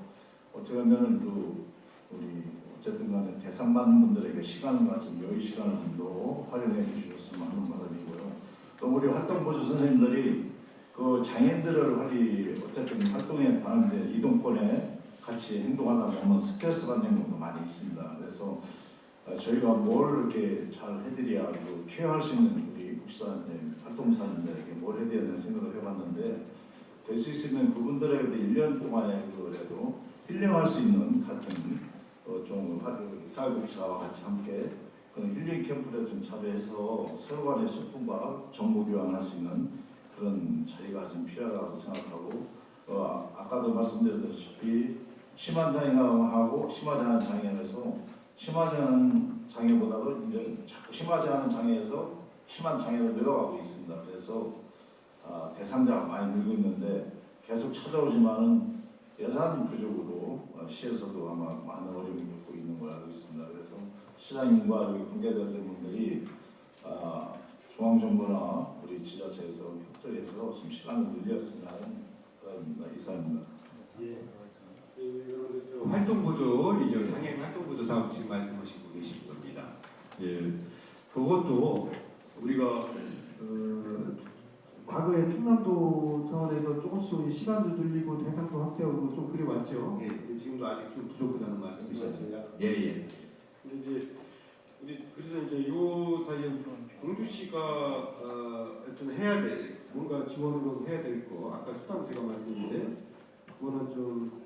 어떻게 보면 그 우리 어쨌든 간에 대상받는 분들에게 시간과 좀 여유 시간을 좀 더 활용해 주셨으면 하는 바람이고요. 또 우리 활동보조 선생님들이 그 장애인들을 어쨌든 활동에 가는데 이동권에 같이 행동하다 보면 스트레스 받는 경우도 많이 있습니다. 그래서 저희가 뭘 이렇게 잘 해드려야 그 케어할 수 있는 우리 국사님, 활동사님들에게 뭘 해드려야 되는 생각을 해봤는데 될 수 있으면 그분들에게도 1년 동안에 그래도 힐링할 수 있는 같은 좀 사회복지사와 같이 함께 그런 힐링 캠프에 좀 참여해서 서로 간의 소통과 정보 교환할 수 있는 그런 자리가 좀 필요하다고 생각하고 아까도 말씀드렸다시피 심한 장애하고 심하지 않은 장애에서 심하지 않은 장애보다도 이제 자꾸 심하지 않은 장애에서 심한 장애로 내려가고 있습니다. 그래서 대상자가 많이 늘고 있는데 계속 찾아오지만은 예산 부족으로 시에서도 아마 많은 어려움을 겪고 있는 걸 알고 있습니다. 그래서 시장님과 여기 관계자분들이 중앙정부나 우리 지자체에서 협조해서 좀 시간을 늘렸으면 하는 바람입니다. 이상입니다. 활동보조, 이제 장애인 활동보조 사업 지금 말씀하시고 계신 겁니다. 예, 그것도 우리가 과거에 충남도 차원에서 조금씩 우리 시간도 늘리고 대상도 확대하고 좀 그래 왔죠. 예, 지금도 아직 좀 부족하다는 말씀이시죠? 예, 예. 근데 이제 그래서 이제 요 사이에 공주시가 하여튼 해야 될 뭔가 지원으로 해야 될 거 아까 수당 제가 말씀드렸는데 그거는 좀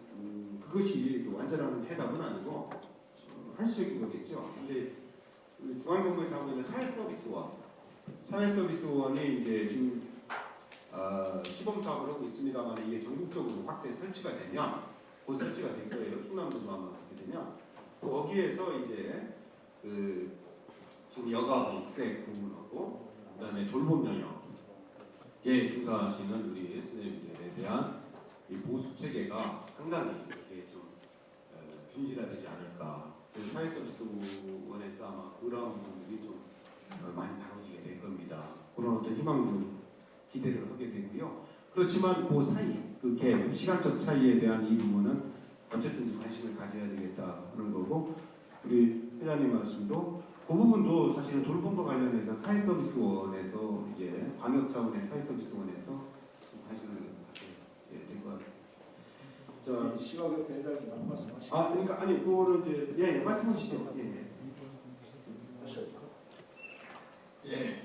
그것이 완전한 해답은 아니고 한시적인 거겠죠. 근데 중앙정부에서 하고 있는 사회서비스원이 이제 지금 시범 사업을 하고 있습니다만 이게 전국적으로 확대 설치가 되면 곧 설치가 될 거예요. 충남도도 아마 그렇게 되면 거기에서 이제 지금 여가부 트랙 부문하고 그다음에 돌봄 영역에 종사하시는 우리 선생님들에 대한 이 보수 체계가 상당히 이렇게 좀 준지되지 않을까. 그래서 사회서비스원에서 아마 그런 부분들이 좀 많이 다뤄지게 될 겁니다. 그런 어떤 희망도 기대를 하게 되고요. 그렇지만 그 사이, 그 갭, 시간적 차이에 대한 이 부분은 어쨌든 좀 관심을 가져야 되겠다 하는 거고 우리 회장님 말씀도 그 부분도 사실은 돌봄과 관련해서 사회서비스원에서 이제 광역 차원의 사회서비스원에서 좀 관심을 갖게 될 것 같습니다. 자, 시각의 배달이라고 말씀하시죠. 그러니까 아니 그거를 이제 예, 말씀하시죠. 예,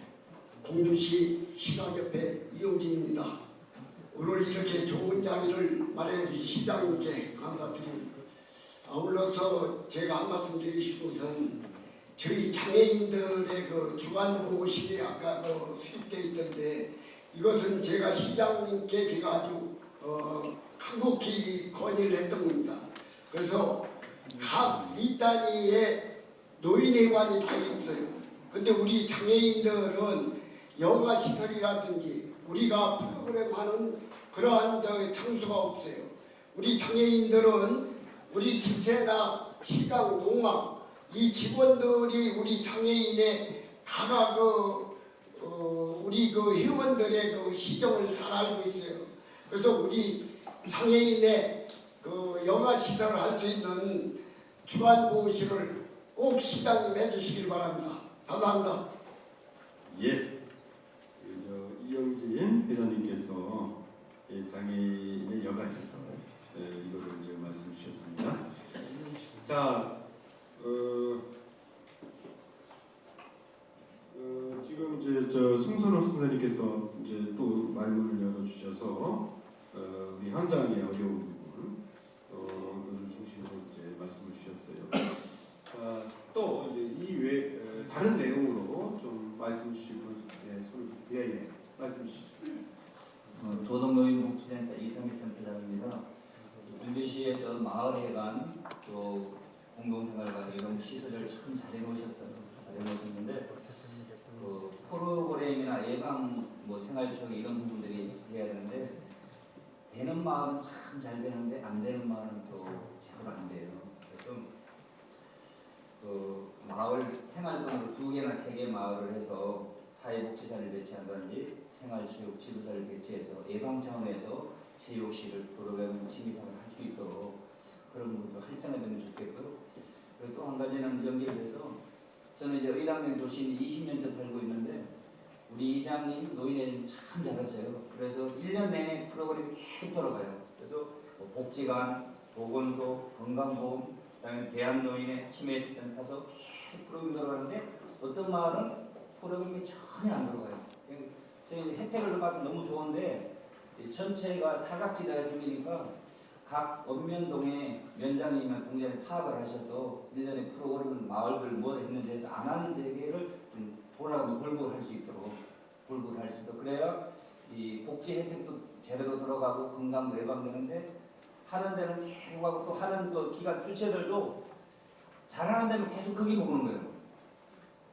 공주시 시각협회 이용진입니다. 오늘 이렇게 좋은 자리를 마련해 주신 시장님께 감사드립니다. 아울러서 제가 한 말씀 드리고 싶은 것은 저희 장애인들의 그 주간보호실이 아까 수립되어 있던데 이것은 제가 시장님께 제가 아주 간곡히 건의를 했던 겁니다. 그래서 각 이단위에 노인회관이 다 있어요. 근데 우리 장애인들은 여가시설이라든지 우리가 프로그램하는 그러한 장소가 없어요. 우리 장애인들은 우리 지체나 시각, 농악 이 직원들이 우리 장애인의 다가 우리 회원들의 그 시정을 잘 알고 있어요. 그래서 우리 장애인의 여가시설을 할 수 있는 주간보호실을 꼭 시장님 해주시길 바랍니다. 감사합니다. 예. 이영진 회장님께서 장애인의 여가시설 이거를 이제 말씀 주셨습니다. 자, 지금 이제 송선호 선생님께서 이제 또 말문을 열어주셔서 우리 현장의 어려운 부분 그를 중심으로 이제 말씀을 주셨어요. 또 이제 이 외 다른 내용으로 좀 말씀 주시고 말씀 주시죠. 도덕노인복지센터 이성기 센터장입니다. 공주시에서 마을회관 또 공동생활관 이런 시설을 참 잘해놓으셨는데 그 프로그램이나 예방 뭐 생활체육 이런 부분들이 해야 되는데 되는 마을은 참 잘 되는데 안 되는 마을은 또 제대로 안 돼요. 그래서 그 마을 생활관으로 2개나 3개 마을을 해서 사회복지사를 배치한다든지 생활체육 지도사를 배치해서 예방 차원에서 체육실을 프로그램 취미생활을 할 수 있도록 그런 부분도 활성화되면 좋겠고요. 그리고 또 한 가지는 연계를 해서 저는 이제 의당면 도시인 20년째 살고 있는데 우리 이장님 노인회님 참 잘하세요. 그래서 1년 내내 프로그램이 계속 돌아가요. 그래서 뭐 복지관, 보건소, 건강보험, 그다음에 대한노인의 치매센터에서 계속 프로그램이 돌아가는데 어떤 마을은 프로그램이 전혀 안 들어가요. 저희 혜택을 받아서 너무 좋은데 전체가 사각지대가 생기니까 각 읍면동에 면장님이나 동장님 파악을 하셔서 1년에 프로그램 마을별 뭐 했는지 해서 안 하는 재개를 돌아가면 골고루 할 수 있도록 그래야 이 복지 혜택도 제대로 들어가고 건강도 예방되는데 하는 데는 계속 하고 또 하는 그 기관 주체들도 잘하는 데는 계속 거기 보는 거예요.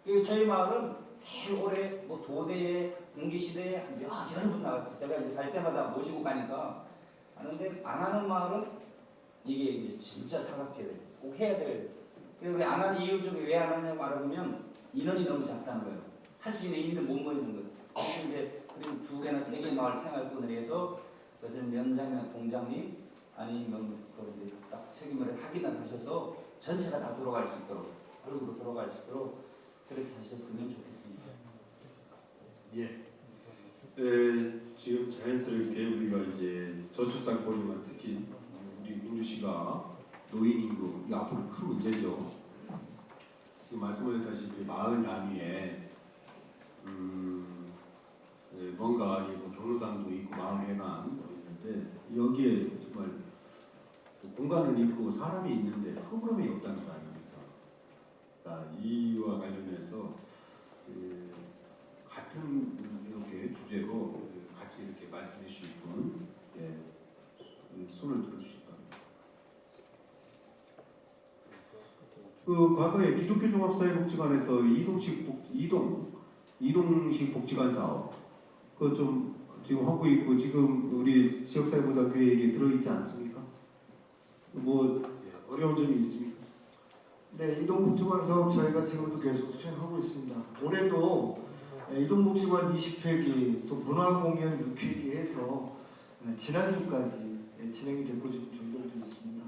그리고 저희 마을은 계속 올해 뭐 도대에 공기시대에 여러 분 나갔어요. 제가 이제 갈 때마다 모시고 가니까 하는데 안 하는 마을은 이게 이제 진짜 사각지대 꼭 해야 될. 그리고 우리 안 하는 이유 중에 왜 안 하냐고 알아보면 인원이 너무 작다는 거예요. 할 수 있는 인원을 못 모이는 거예요. 그래서 이제 그리고 2개나 3개 마을 생활권을 해서 그것을 면장이나 동장님 아니면 그 딱 책임을 하기는 하셔서 전체가 다 돌아갈 수 있도록 얼굴로 돌아갈 수 있도록 그렇게 하셨으면 좋겠습니다. 예. 지금 자연스럽게 우리가 이제 저출산 고령화 특히 우리 공주시가 노인 인구 이 앞으로 큰 문제죠. 지금 말씀하셨다시피 마을 단위에 뭔가 뭐 경로당도 있고 마을회관 있는데 여기에 정말 공간을 있고 사람이 있는데 프로그램이 없다는 거 아닙니까? 자, 이와 관련해서 같은 이렇게 주제로 같이 이렇게 말씀해 주실 분, 손을 들어주실 겁니다. 그 과거에 기독교 종합사회복지관에서 이동식 복지관 사업 그 좀 지금 하고 있고 지금 우리 지역사회보장 계획에 들어있지 않습니까? 뭐 어려운 점이 있습니까? 네, 이동복지관 사업 저희가 지금도 계속 수행하고 있습니다. 올해도 이동복지관 20회기 또 문화공연 6회기 해서 지난주까지 진행이 됐고 지금 종료되어 있습니다.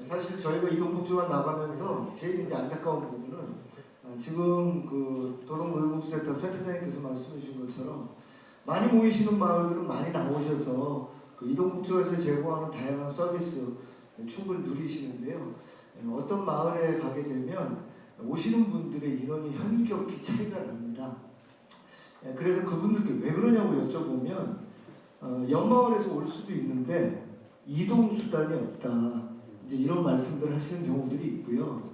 사실 저희가 이동복지관 나가면서 제일 이제 안타까운 부분은 지금 그 도동노인복지센터 센터장님께서 말씀해 주신 것처럼 많이 모이시는 마을들은 많이 나오셔서 그 이동복지관에서 제공하는 다양한 서비스 충분히 누리시는데요. 어떤 마을에 가게 되면 오시는 분들의 인원이 현격히 차이가 납니다. 그래서 그분들께 왜 그러냐고 여쭤보면 옆마을에서 올 수도 있는데 이동 수단이 없다. 이제 이런 말씀들을 하시는 경우들이 있고요.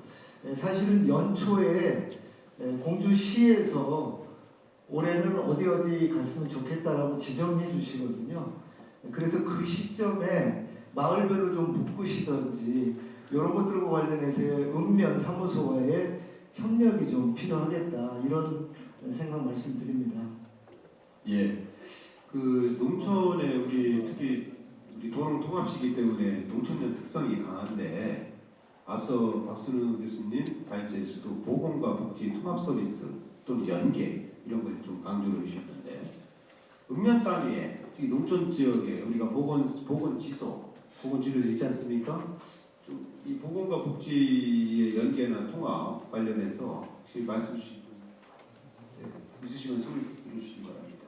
사실은 연초에 공주시에서 올해는 어디 갔으면 좋겠다라고 지정해 주시거든요. 그래서 그 시점에 마을별로 좀 묶으시던지 이런 것들과 관련해서 읍면 사무소와의 협력이 좀 필요하겠다 이런 생각 말씀드립니다. 예, 그 농촌에 우리 특히 우리 도농 통합시기 때문에 농촌의 특성이 강한데 앞서 박순우 교수님 발제에서도 보건과 복지 통합 서비스 또는 연계 이런 걸 좀 강조를 해주셨는데 읍면 단위에 특히 농촌 지역에 우리가 보건지소 있지 않습니까? 좀 이 보건과 복지의 연계나 통합 관련해서 혹시 말씀 주실 분 있으시면 소리 들어주시기 바랍니다.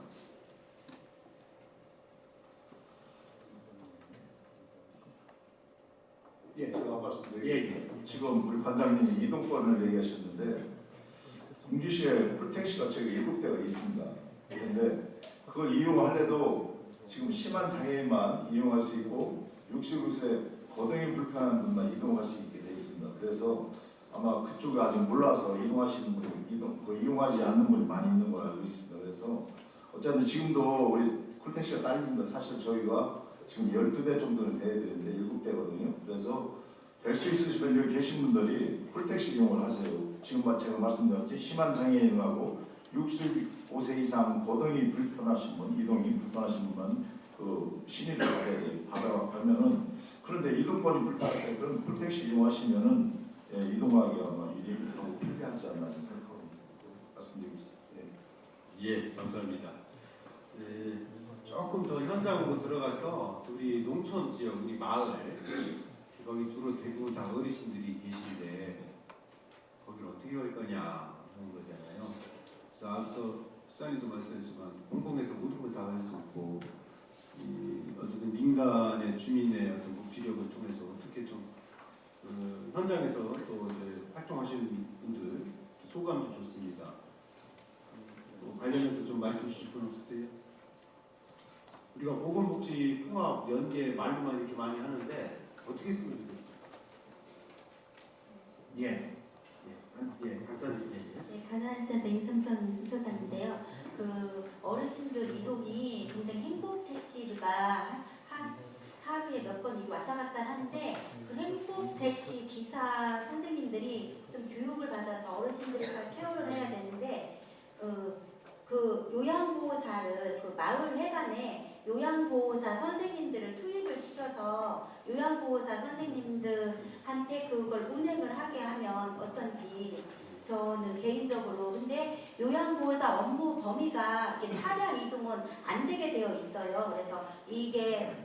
예, 제가 말씀드리겠습니다. 지금 우리 관장님이 이동권을 얘기하셨는데 공주시에 콜택시가 저희가 7대가 있습니다. 그런데 그걸 이용하려도 지금 심한 장애인만 이용할 수 있고 65세 거동이 불편한 분만 이동할 수 있게 되어 있습니다. 그래서 아마 그쪽에 아직 몰라서 이동하시는 분이 이용하지 않는 분이 많이 있는 걸로 알고 있습니다. 그래서 어쨌든 지금도 우리 콜택시가 딸립니다. 사실 저희가 지금 12대 정도는 돼야 되는데 7대거든요. 그래서 될 수 있으시면 여기 계신 분들이 콜택시 이용을 하세요. 지금 제가 말씀드렸지 심한 장애인하고 65세 이상 거동이 불편하신 분, 이동이 불편하신 분만 그 신의를 받아가면은 그런데 이동권이 불편할 때 그런 콜택시 이용하시면은 이동하기가 아마 일이 너무 필요하지 않나 생각합니다. 말씀드리겠습니다. 예, 감사합니다. 조금 더 현장으로 들어가서 우리 농촌 지역, 우리 마을, 거기 주로 대부분 다 어르신들이 계신데 거기를 어떻게 할 거냐 하는 거잖아요. 그래서 앞서 수사님도 말씀하셨지만 공공에서 모든 걸 다 할 수 없고 어쨌든 민간의 주민의 어떤 복지력을 통해서 어떻게 좀 현장에서 또 이제 활동하시는 분들 소감도 좋습니다. 관련해서 좀 말씀 주실 분 없으세요? 우리가 보건복지 통합 연계 말로만 이렇게 많이 하는데 어떻게 했으면 좋겠어요? 간단히 네, 가나안센터 임삼선 교사인데요. 그 어르신들 이동이 굉장히 행복 택시가 하루에 몇 번 왔다 갔다 하는데 그 행복 택시 기사 선생님들이 좀 교육을 받아서 어르신들이 잘 케어를 해야 되는데 그 요양보호사를 그 마을 회관에 요양보호사 선생님들을 투입을 시켜서 요양보호사 선생님들한테 그걸 운행을 하게 하면 어떤지 저는 개인적으로. 근데 요양보호사 업무 범위가 이게 차량 이동은 안 되게 되어 있어요. 그래서 이게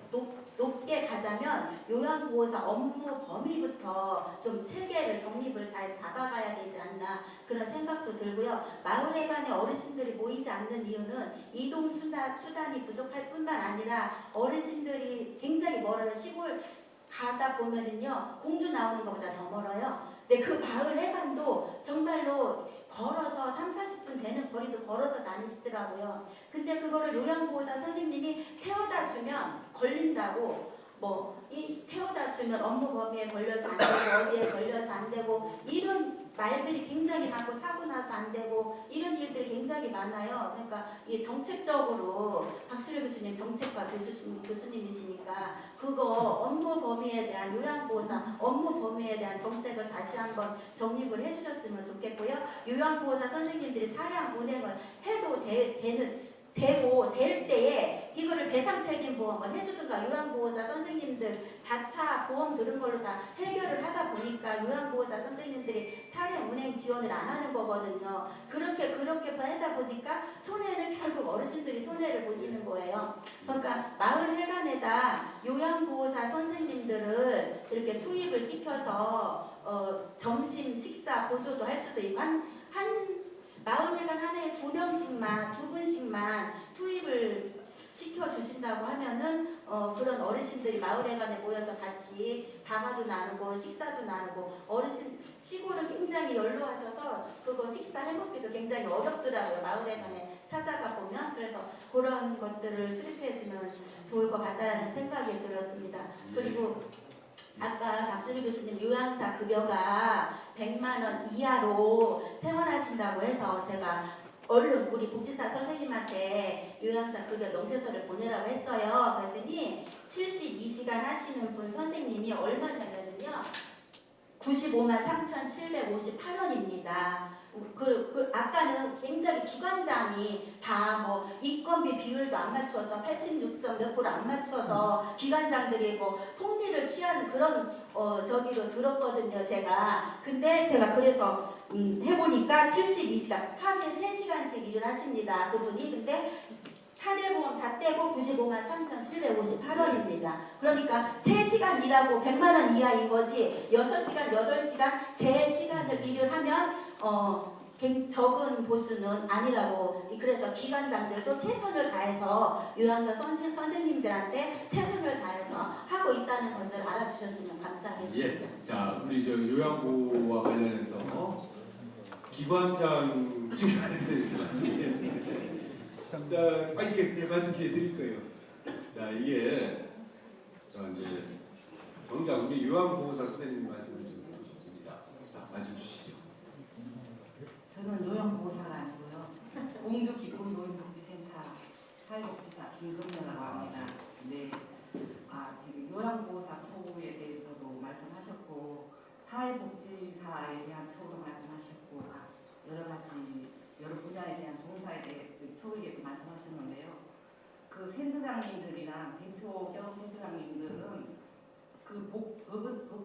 높게 가자면 요양보호사 업무 범위부터 좀 체계를 정립을 잘 잡아가야 되지 않나 그런 생각도 들고요. 마을회관에 어르신들이 모이지 않는 이유는 이동 수단이 부족할 뿐만 아니라 어르신들이 굉장히 멀어요. 시골 가다 보면은요 공주 나오는 것보다 더 멀어요. 근데 그 마을회관도 정말로 걸어서 30-40분 되는 거리도 걸어서 다니시더라고요. 근데 그거를 요양보호사 선생님이 태워다 주면 걸린다고 태워다 주면 업무 범위에 걸려서 안 되고 어디에 걸려서 안 되고 이런 말들이 굉장히 많고 사고 나서 안 되고 이런 일들이 굉장히 많아요. 그러니까 이게 정책적으로 박수려 교수님 정책과 교수님이시니까 그거 업무 범위에 대한 요양보호사 업무 범위에 대한 정책을 다시 한번 정립을 해주셨으면 좋겠고요. 요양보호사 선생님들이 차량 운행을 해도 될 때에 이거를 배상책임보험을 해주든가 요양보호사 선생님들 자차 보험 들은 걸로 다 해결을 하다 보니까 요양보호사 선생님들이 차량 운행 지원을 안 하는 거거든요. 그렇게 하다 보니까 손해는 결국 어르신들이 손해를 보시는 거예요. 그러니까 마을회관에다 요양보호사 선생님들을 이렇게 투입을 시켜서 점심 식사 보조도 할 수도 있고 마을회관 하나에 2분씩만 투입을 시켜주신다고 하면은 그런 어르신들이 마을회관에 모여서 같이 다과도 나누고 식사도 나누고 어르신 시골은 굉장히 연로하셔서 그거 식사 해먹기도 굉장히 어렵더라고요. 마을회관에 찾아가 보면. 그래서 그런 것들을 수립해주면 좋을 것 같다는 생각이 들었습니다. 그리고 아까 박수리 교수님 요양사 급여가 100만 원 이하로 생활하신다고 해서 제가 얼른 우리 복지사 선생님한테 요양사 급여 명세서를 보내라고 했어요. 그랬더니 72시간 하시는 분 선생님이 얼마냐면요 95만 3,758원입니다. 아까는 굉장히 기관장이 다 인건비 비율도 안 맞춰서 86점 몇 프로 안 맞춰서 기관장들이 폭리를 취하는 그런 저기로 들었거든요. 근데 제가 그래서 해보니까 72시간 하루에 3시간씩 일을 하십니다. 그분이. 근데 사대보험 다 떼고 95만 3,758원입니다. 그러니까 3시간 일하고 100만 원 이하인 거지 6시간, 8시간 제 시간을 일을 하면 적은 보수는 아니라고. 그래서 기관장들도 최선을 다해서 요양사 선생님들한테 최선을 다해서 하고 있다는 것을 알아주셨으면 감사하겠습니다. 자, 우리 요양보호와 관련해서 기관장 측면에서 이렇게 말씀하셨는데 자, 이렇게 말씀 기회 드릴 거예요. 자, 이게 이제 정작 우리 요양보호사 선생님 말씀을 좀 듣고 싶습니다. 자, 말씀 주시죠. 저는 요양보호사가 아니고요. 공주 기쁨 노인복지센터 사회복지사 김금녀라고 합니다. 네. 요양보호사 처우에 대해서도 말씀하셨고 사회복지사에 대한 처우도 말씀하셨고 여러 가지 여러 분야에 대한 종사에 대해 처우에 대해서 말씀하셨는데요. 그 센터장님들이랑 대표 겸 센터장님들은 그 법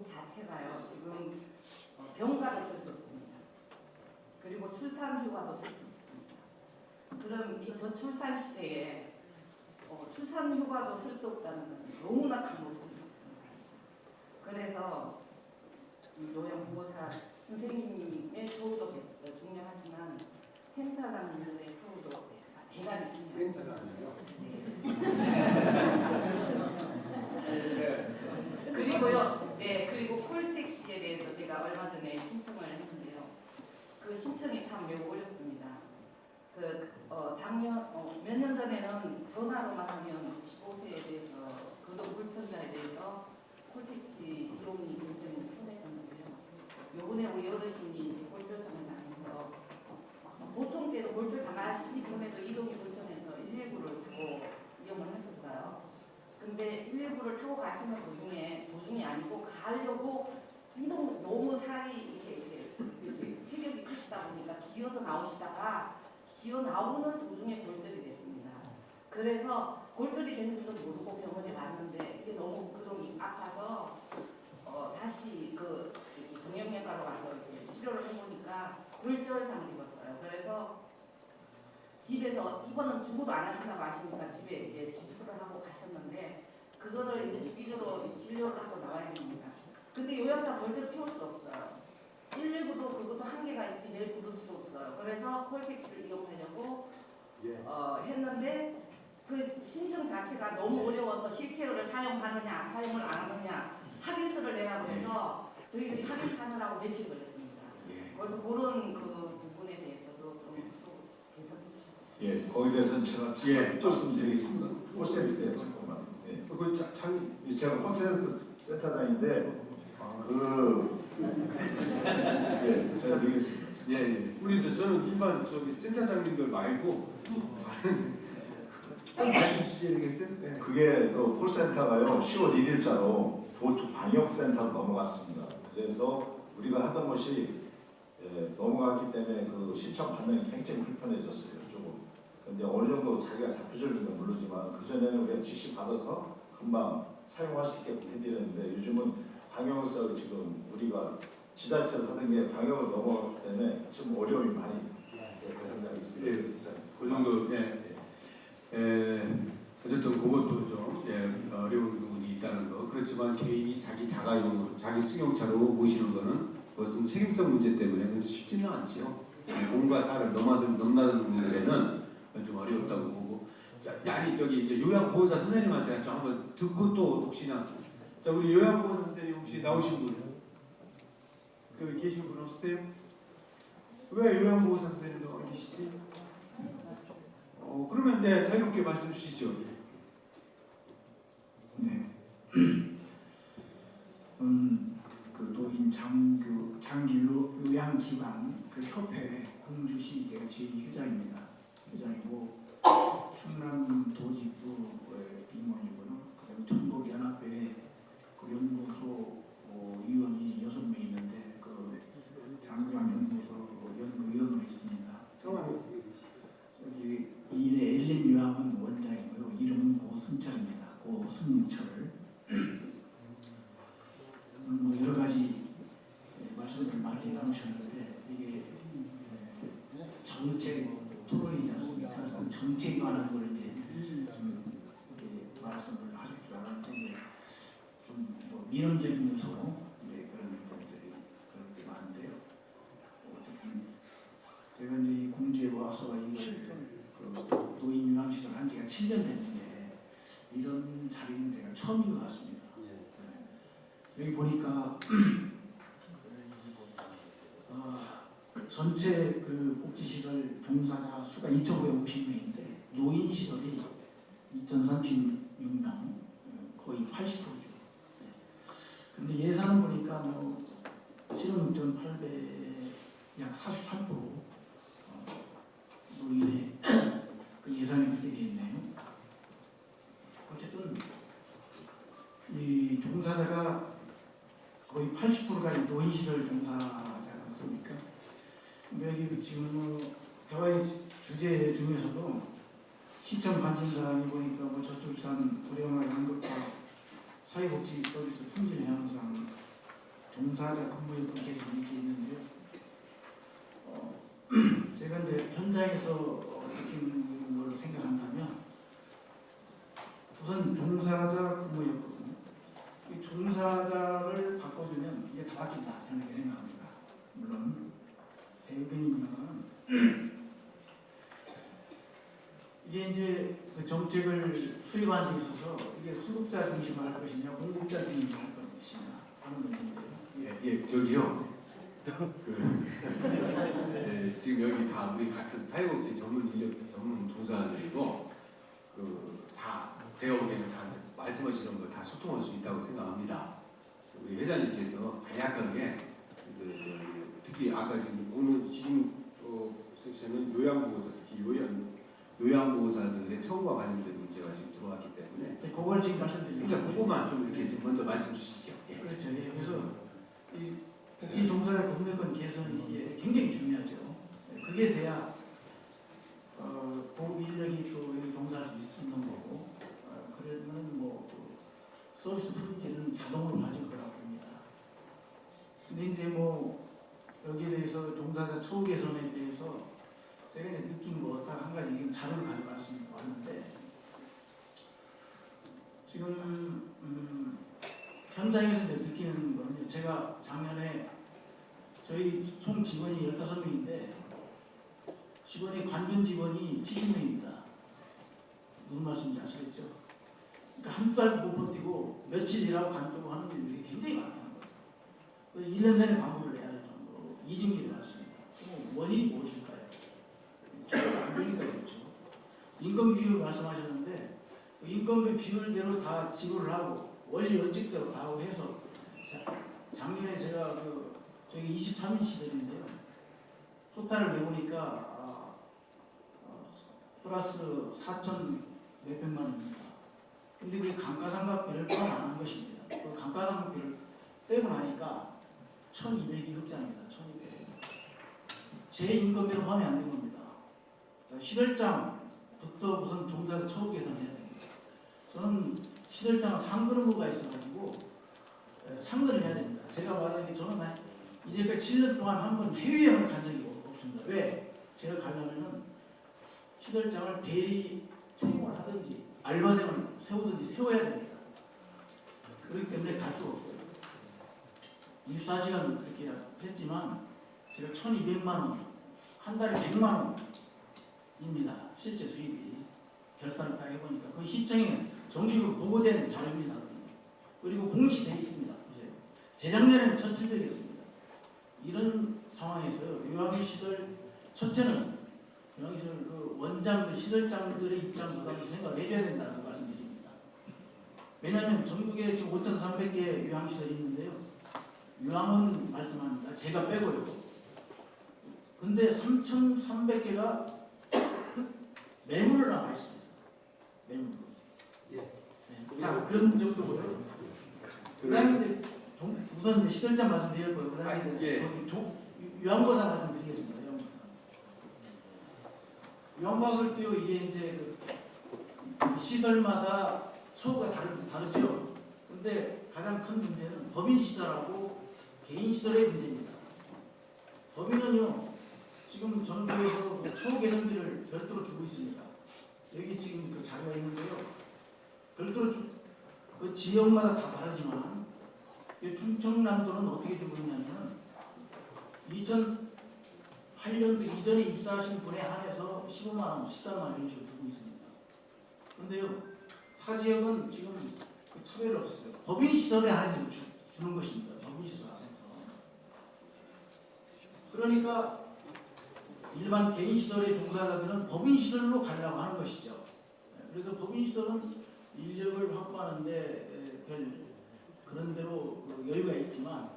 자체가요. 지금 병가도 쓸 수 없습니다. 그리고 출산휴가도 쓸 수 없습니다. 그럼 이 저출산 시대에 출산휴가도 쓸 수 없다는 건 너무나 큰 모습입니다. 그래서 이 요양보호사 선생님의 처우도 중요하지만 센터장님들의 처우도 대단히 중요합니다. 그리고요, 네, 그리고 콜택시에 대해서 제가 얼마 전에 신청을 했는데요. 그 신청이 참 매우 어렵습니다. 작년, 몇 년 전에는 전화로만 하면 15세에 대해서 거동 불편자에 대해서 콜택시 이용 문제는 해냈었는데요. 요번에 우리 어르신이 골절상을 당해서 보통 때도 골절 당하시기 전에도 이동이 불편해서 119를 타고 이용을 했었어요. 근데 119를 타고 가시는 도중이 아니고 가려고 이동 너무 살이 이렇게 체력이 크시다 보니까 기어서 나오시다가 기어 나오는 도중에 골절이 됐습니다. 그래서 골절이 된 줄도 모르고 병원에 왔는데 이게 너무 그동이 아파서 다시 그 정형외과로 가서 이제 치료를 해보니까 골절상을 입었어요. 그래서 집에서 입원은 죽어도 안 하신다고 하시니까 집에 이제 집수를 하고 가셨는데 그거를 이제 주기적으로 진료를 하고 나와야 됩니다. 근데 요양사 절대로 피울 수 없어요. 119도 그것도 한계가 있지 매일 부를 수도 없어요. 그래서 콜택시를 이용하려고 했는데 그 신청 자체가 너무 어려워서 휠체어를 사용하느냐 사용을 안 하느냐 확인서를 내라고 해서 저희들이 확인하느라고 며칠 걸렸습니다. 그래서 그런 그 부분에 대해서도 좀 개선해 주셨어요. 예, 거기에 대해서는 제가 말씀드리겠습니다. 콜센터에 대해서 조금만. 예. 제가 콜센터장인데 예, 제가 드리겠습니다. 예. 우리도 저는 일반 센터장님들 말고 그게 그 콜센터가요 10월 1일자로 도청 방역센터로 넘어갔습니다. 그래서 우리가 하던 것이 넘어갔기 때문에 그 신청 받는 게 굉장히 불편해졌어요. 조금. 근데 어느 정도 자기가 잡혀줄지는 모르지만 그 전에는 그냥 즉시 받아서 금방 사용할 수 있게 해드렸는데 요즘은 방역을 지금 우리가 지자체에서 하던 게 방역으로 넘어갔기 때문에 좀 어려움이 많이 대상자가 있습니다. 예, 그 정도. 어쨌든 그것도 좀 어려운 부분이 있다는 거. 그렇지만 개인이 자기 자가용으로 자기 승용차로 모시는 거는 그것은 책임성 문제 때문에 쉽지는 않지요. 공과 사를 넘나드는 문제는 좀 어렵다고 보고. 자, 아니 이제 요양보호사 선생님한테 좀 한번 듣고 또 혹시나 자 우리 요양보호사 선생님 혹시 나오신 분 여기 계신 분 없으세요? 왜 요양보호사 선생님도 안 계시지? 그러면 자유롭게 말씀 주시죠. 네. 그 노인 장기 요양기관 그 협회 공주시 제가 제2회장입니다. 회장이고 충남 도지부 임원이고요. 그다음에 전북연합회 그 연구소 위원이 6명 있는데 그 장요양연구소 연구위원으로 있습니다. 여기 이인의 엘렌 요양원 원장이고요. 이름은 고승철입니다. 고승철. 여러 가지 말씀을 많이 나누셨는데 이게 정책 토론이지 않습니까? 정책에 관한 걸 이제 좀 이렇게 말씀을 하실 줄 알았는데 좀 민원적인 요소 그런 것들이 그런 게 많은데요. 어쨌든 제가 이제 이 공주에 와서 이걸 노인 요양시설 한 지가 7년 됐는데 이런 자리는 제가 처음인 것 같습니다. 여기 보니까 전체 그 복지시설 종사자 수가 2,550명인데 노인시설이 2,036명, 거의 80%죠. 근데 예산을 보니까 7억 6,800, 약 43% 노인의 그 예산이 그렇게 되어 있네요. 어쨌든 이 종사자가 거의 80%가 노인시설 종사자지 않습니까? 여기 지금 대화의 주제 중에서도 시청 관심 사항이 보니까 저출산, 불행화, 양극화, 사회복지 서비스 품질 향상, 종사자 근무요건 개선 이렇게 있는데요. 제가 이제 현장에서 느낀 걸 생각한다면 우선 종사자 근무요건, 이 종사자를 바꿔주면 이게 다 바뀐다 저는 이렇게 생각합니다. 물론 제 의견입니다만 이게 이제 그 정책을 수립한 데 있어서 이게 수급자 중심으로 할 것이냐 공급자 중심으로 할 것이냐 하는 문제인데요. 예, 저기요. 지금 여기 다 우리 같은 사회복지 전문 인력 전문 종사자들이고 다 제가 보기에는 다 말씀하시는 거 다 소통할 수 있다고 생각합니다. 우리 회장님께서 간략하게 특히 아까 지금 오늘 섹션은 요양보호사 특히 요양보호사들의 처우와 관련된 문제가 지금 들어왔기 때문에 그걸 지금 말씀드리죠. 그러니까 그것만 좀 이렇게 먼저 말씀 주시죠. 예. 그렇죠. 예. 그래서 이 종사자 근무요건 개선이 이게 굉장히 중요하죠. 그게 돼야 보호 인력이 또 여기 종사할 수 있는 거고, 그러면 서비스 품질은 자동으로 맞을 거라고 봅니다. 근데 이제 여기에 대해서 종사자 처우 개선에 대해서 제가 이제 느낀 거 딱 한 가지 자료를 가져왔는데 지금 현장에서 이제 느끼는 거는 제가 작년에 저희 총 직원이 15명인데 직원이 관둔 직원이 70명입니다. 무슨 말씀인지 아시겠죠? 그러니까 한 달 못 버티고 며칠 일하고 관두고 하는 일들이 굉장히 많다는 거예요. 1년 내내 광고를 내야 될 정도로 이중기를 왔습니다. 원인이 무엇일까요? 안 되니까 그렇죠. 인건비 비율 말씀하셨는데 인건비 비율대로 다 지불을 하고 원리 원칙대로 다 하고 해서 작년에 제가 저기 23인 시설인데요. 토탈을 내보니까 플러스 4천 몇백만 원입니다. 근데 그게 감가상각비를 포함 안 한 것입니다. 그 감가상각비를 빼고 나니까 1,200이 흑자입니다. 1,200. 제 인건비로 포함이 안 된 겁니다. 시설장부터 무슨 종사자 처우 개선해야 됩니다. 저는 시설장은 상근 의무가 있어가지고 상근을 해야 됩니다. 제가 만약에 저는 이제까지 7년 동안 한 번 해외여행을 간 적이 없습니다. 왜? 제가 가려면은 시설장을 대리 채용을 하든지 알바생을 세우든지 세워야 됩니다. 그렇기 때문에 갈 수가 없어요. 24시간 그렇게 했지만 제가 1,200만 원, 한 달에 100만 원입니다. 실제 수입이. 결산을 다 해보니까 그 시청에 정식으로 보고된 자료입니다. 그리고 공시돼 있습니다. 보세요. 재작년에는 1,700이었습니다. 이런 상황에서요. 요양시설 첫째는 요양시설 원장들, 시설장들의 입장 부담을 생각을 해줘야 된다고 말씀드립니다. 왜냐하면 전국에 지금 5,300개 요양시설이 있는데요. 요양원 말씀합니다. 제가 빼고요. 근데 3,300개가 매물로 나와 있습니다. 매물로. 예. 네. 자, 그런 정도고요. 그다음에 이제 우선 이제 시설장 말씀드릴 거예요. 그다음에 이제 요양보사 말씀드리겠습니다. 요양보사를 띄워 이게 이제 시설마다 처우가 다르죠. 근데 가장 큰 문제는 법인 시설하고 개인 시설의 문제입니다. 법인은요, 지금 정부에서 처우 개선비를 별도로 주고 있습니다. 여기 지금 그 자료가 있는데요. 별도로 그 지역마다 다 다르지만 충청남도는 어떻게 주고 있냐면 2008년도 이전에 입사하신 분에 한해서 15만 원, 14만 원 이런 식으로 주고 있습니다. 그런데요, 타 지역은 지금 그 차별이 없었어요. 법인 시설에 한해서 주는 것입니다. 법인 시설 안에서. 그러니까 일반 개인 시설의 종사자들은 법인 시설로 가려고 하는 것이죠. 그래서 법인 시설은 인력을 확보하는데 별 그런 대로 여유가 있지만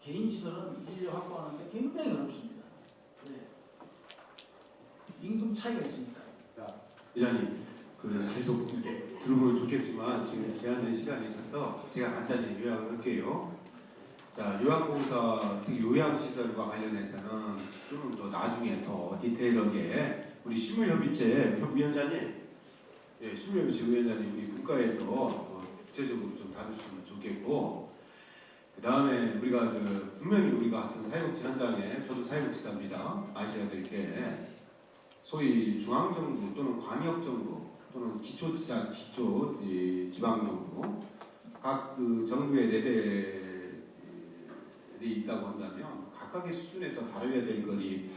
개인 시설은 인력 확보하는데 굉장히 어렵습니다. 네. 임금 차이가 있으니까. 자, 회장님, 계속 들어보면 좋겠지만 지금 제한된 시간이 있어서 제가 간단히 요약을 할게요. 자, 요양봉사, 특히 요양시설과 관련해서는 좀 더 나중에 더 디테일하게 우리 식물협의체 위원장님, 예, 식물협의체 위원장님 우리 국가에서 구체적으로 좀 다루시면 좋겠고, 그 다음에 우리가 분명히 우리가 같은 사회복지 현장에, 저도 사회복지사입니다. 아셔야 될 게 소위 중앙정부 또는 광역정부 또는 지방정부 각 그 정부의 레벨이 있다고 한다면 각각의 수준에서 다뤄야 될 것이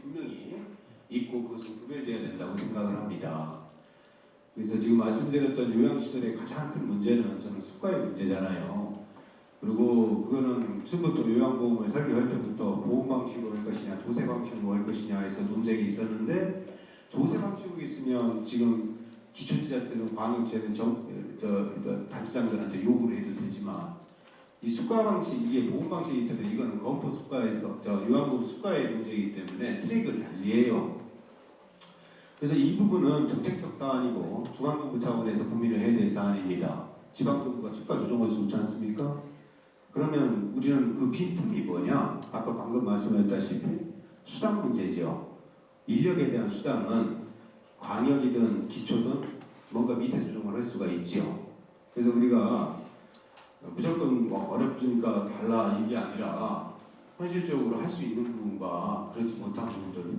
분명히 있고 그것은 구별돼야 된다고 생각을 합니다. 그래서 지금 말씀드렸던 요양시설의 가장 큰 문제는 저는 수가의 문제잖아요. 그리고 그거는 처음부터 요양보험을 설계할 때부터 보험 방식으로 할 것이냐 조세 방식으로 할 것이냐 해서 논쟁이 있었는데, 조세 방식으로 있으면 지금 기초지자체는 광역제는 단체장들한테 요구를 해도 되지만, 이 수가 방식, 이게 보험 방식이기 때문에 이거는 건포 수가에서 요양보험 수가의 문제이기 때문에 트랙을 달리해요. 그래서 이 부분은 정책적 사안이고 중앙정부 차원에서 고민을 해야 될 사안입니다. 지방정부가 수가 조정할 수 없지 않습니까? 그러면 우리는 그 빈틈이 뭐냐? 아까 방금 말씀하셨다시피 수당 문제죠. 인력에 대한 수당은 광역이든 기초든 뭔가 미세 조정을 할 수가 있죠. 그래서 우리가 무조건 어렵으니까 달라 이게 아니라 현실적으로 할 수 있는 부분과 그렇지 못한 부분들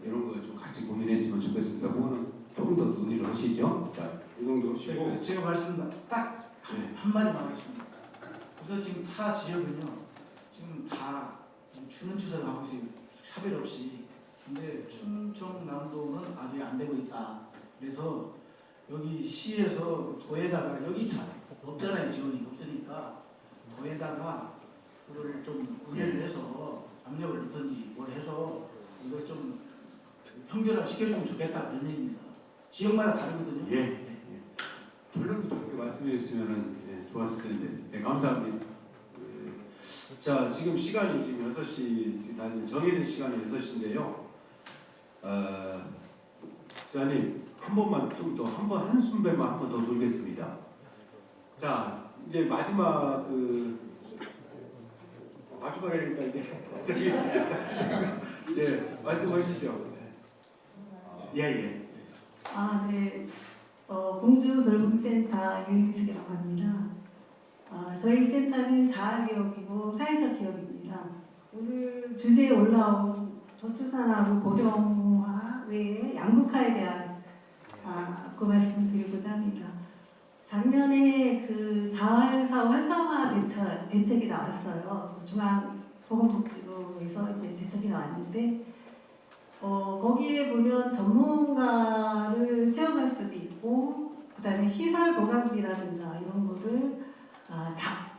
이런 거 좀 같이 고민했으면 좋겠습니다. 그거는 조금 더 논의를 하시죠. 자, 이 정도 하시고 제가 말씀 딱 한마디만 하겠습니다. 그래서 지금 타 지역은요, 지금 다 주는 추세를 하고 있어요. 차별 없이. 근데 충청남도는 아직 안 되고 있다. 그래서 여기 시에서 도에다가 여기 잘 없잖아요. 지원이 없으니까 도에다가 그거를 좀 구매를 해서 압력을 넣든지 뭘 해서 이걸 좀 평결화 시켜주면 좋겠다 그런 얘기입니다. 지역마다 다르거든요. 예. 결론도 좋게 말씀해 주시면 좋았을 텐데. 네, 감사합니다. 자, 지금 시간이 지금 6시, 정해진 시간이 6시인데요. 기자님, 한 번만 좀 더, 한숨배만 한 번 더 돌겠습니다. 자, 이제 마지막, 마지막이니까 이게, 예, 말씀하시죠. 예. 네. 공주 돌봄센터 유인숙이라고 합니다. 저희 센터는 자아기업이고 사회적 기업입니다. 오늘 주제에 올라온 저출산하고 고령화 외에 양극화에 대한 그 말씀을 드리고자 합니다. 작년에 그 자활사업 활성화 대책이 나왔어요. 중앙보건복지부에서 이제 대책이 나왔는데 거기에 보면 전문가를 채용할 수도 있고, 그다음에 시설 보강비라든가 이런 거를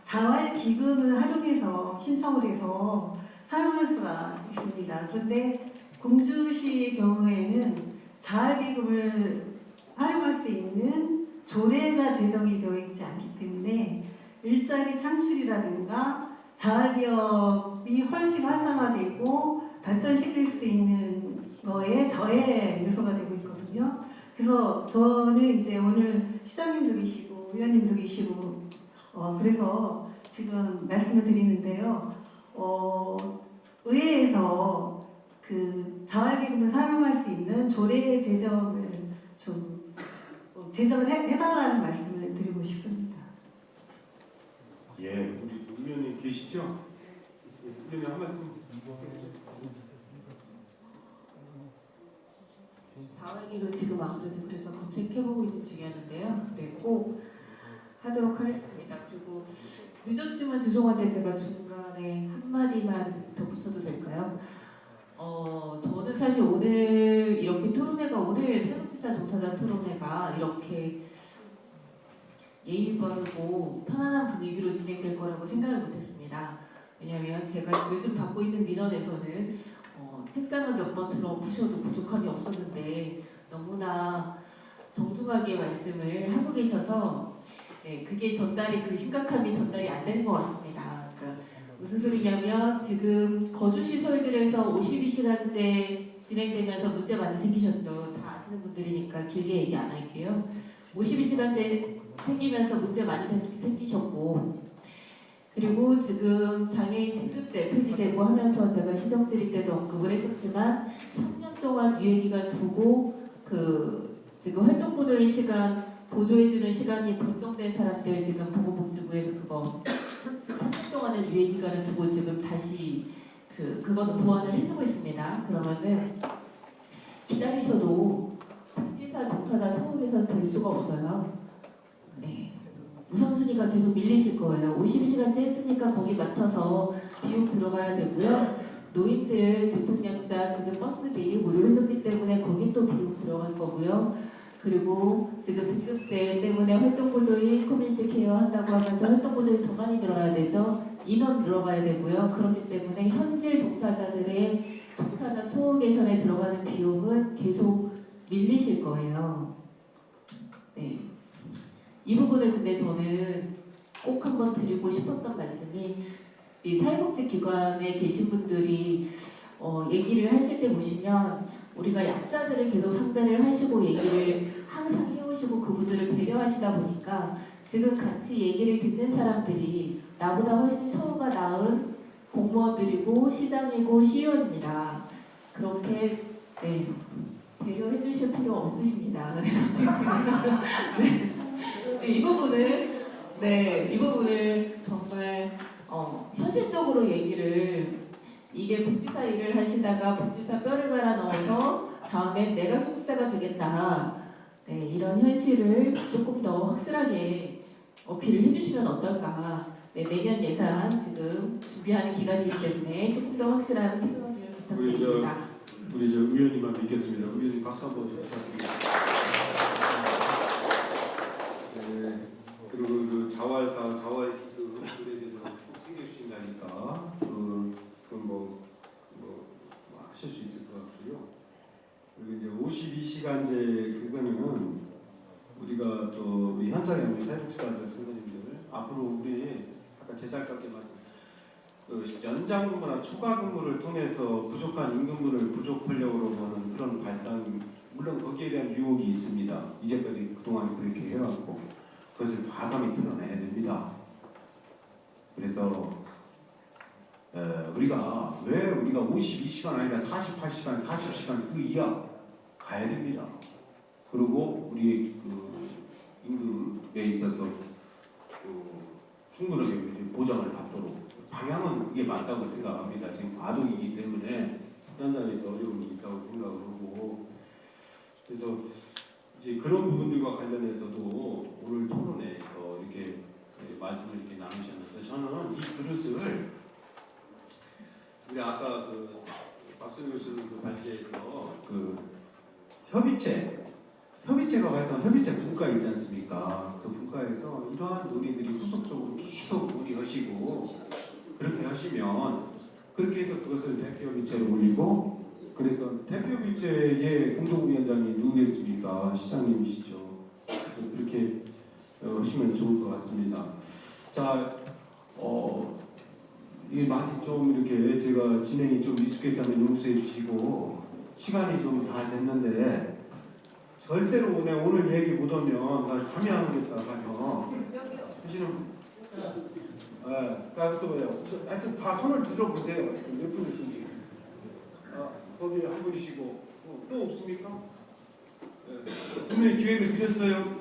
자활 기금을 활용해서 신청을 해서 사용할 수가 있습니다. 그런데 공주시 경우에는 자활 기금을 활용할 수 있는 조례가 제정이 되어 있지 않기 때문에 일자리 창출이라든가 자활 기업이 훨씬 활성화되고 발전시킬 수 있는 거에 저의 요소가 되고 있거든요. 그래서 저는 이제 오늘 시장님도 계시고 위원님도 계시고 그래서 지금 말씀을 드리는데요. 의회에서 그 자활기금을 사용할 수 있는 조례 제정을 좀 제정을 해달라는 말씀을 드리고 싶습니다. 예, 우리 위원님 계시죠? 위원님 한 말씀. 자활기금 지금 아무래도 그래서 검색해보고 있는 중이었는데요. 네, 꼭 하도록 하겠습니다. 그리고 늦었지만 죄송한데 제가 중간에 한마디만 덧붙여도 될까요? 저는 사실 오늘 이렇게 토론회가, 오늘 사회복지사 종사자 토론회가 이렇게 예의 바르고 편안한 분위기로 진행될 거라고 생각을 못했습니다. 왜냐하면 제가 요즘 받고 있는 민원에서는 책상을 몇 번 들어보셔도 부족함이 없었는데 너무나 정중하게 말씀을 하고 계셔서 그게 그 심각함이 전달이 안 되는 것 같습니다. 그러니까 무슨 소리냐면 지금 거주시설들에서 52시간제 진행되면서 문제 많이 생기셨죠. 다 아시는 아시는 분들이니까 길게 얘기 안 할게요. 52시간제 생기면서 문제 많이 생기셨고, 그리고 지금 장애인 등급제 폐지되고 하면서 제가 시정질의 때도 언급을 했었지만 3년 동안 유예기간 두고 지금 활동보조의 시간 보조해주는 시간이 변동된 사람들 지금 보건복지부에서 그거 3년 동안의 유예기간을 두고 지금 다시 그거는 보완을 해주고 있습니다. 그러면은 기다리셔도 복지사, 종사자, 처우개선 될 수가 없어요. 네. 우선순위가 계속 밀리실 거예요. 52시간째 했으니까 거기 맞춰서 비용 들어가야 되고요. 노인들 교통약자 지금 버스비 무료해줬기 때문에 거기 또 비용 들어갈 거고요. 그리고 지금 등급제 때문에 활동보조인 커뮤니티 케어 한다고 하면서 활동보조인 더 많이 늘어나야 되죠. 인원 늘어가야 되고요. 그렇기 때문에 현재 종사자들의 종사자 처우 개선에 들어가는 비용은 계속 밀리실 거예요. 네. 이 부분을 근데 저는 꼭 한번 드리고 싶었던 말씀이 이 사회복지기관에 계신 분들이 얘기를 하실 때 보시면 우리가 약자들을 계속 상대를 하시고 얘기를 항상 해오시고 그분들을 배려하시다 보니까 지금 같이 얘기를 듣는 사람들이 나보다 훨씬 처우가 나은 공무원들이고 시장이고 시의원입니다. 그렇게 네, 배려해 주실 필요 없으십니다. 그래서 지금 이 부분을 정말 현실적으로 얘기를 이게 복지사 일을 하시다가 복지사 뼈를 갈아 넣어서 다음엔 내가 소득자가 되겠다. 네, 이런 현실을 조금 더 확실하게 어필을 해주시면 어떨까. 네, 내년 예산 지금 준비하는 기간이기 때문에 조금 더 확실한 표현을 부탁드립니다. 우리 의원님만 믿겠습니다. 의원님 박수 한번 부탁드립니다. 네, 그리고 그 자활사, 자활기금에 대해서 꼭 챙겨주신다니까 그건 하실 수 있을 것 같고요. 그리고 이제 52시간제 그거는 우리가 또 우리 현장에 우리 사회복지사들 선생님들 앞으로 우리 아까 제살깎게 말씀 연장 근무나 초과 근무를 통해서 부족한 임금분을 부족하려고 하는 그런 발상 물론 거기에 대한 유혹이 있습니다. 이제까지 그동안 그렇게 해왔고 그것을 과감히 풀어내야 됩니다. 그래서 우리가 왜 우리가 52시간 아니라 48시간, 40시간 그 이하 가야 됩니다. 그리고 우리 임금에 있어서 충분하게 보장을 받도록 방향은 그게 맞다고 생각합니다. 지금 과도기이기 때문에 현장에서 어려움이 있다고 생각을 하고 그래서 이제 그런 부분들과 관련해서도 오늘 토론회에서 이렇게 말씀을 이렇게 나누셨는데 저는 이 그릇을 우리 아까 박수영 교수님 발제에서 협의체가 와서 협의체 분과 있지 않습니까? 그 분과에서 이러한 논의들이 후속적으로 계속 논의하시고 그렇게 하시면 그렇게 해서 그것을 대표협의체로 올리고 그래서 대표협의체의 공동위원장이 누구겠습니까? 시장님이시죠. 그렇게 하시면 좋을 것 같습니다. 자, 이게 많이 좀 이렇게 제가 진행이 좀 미숙했다면 용서해 주시고 시간이 좀 다 됐는데 절대로 오늘 얘기 못 오면 나 참여하겠다 가서 하시는 가서 뭐요? 하여튼 다 손을 들어보세요. 몇 분이신지. 거기 한 분이시고 또 없습니까? 분명히 기회를 드렸어요.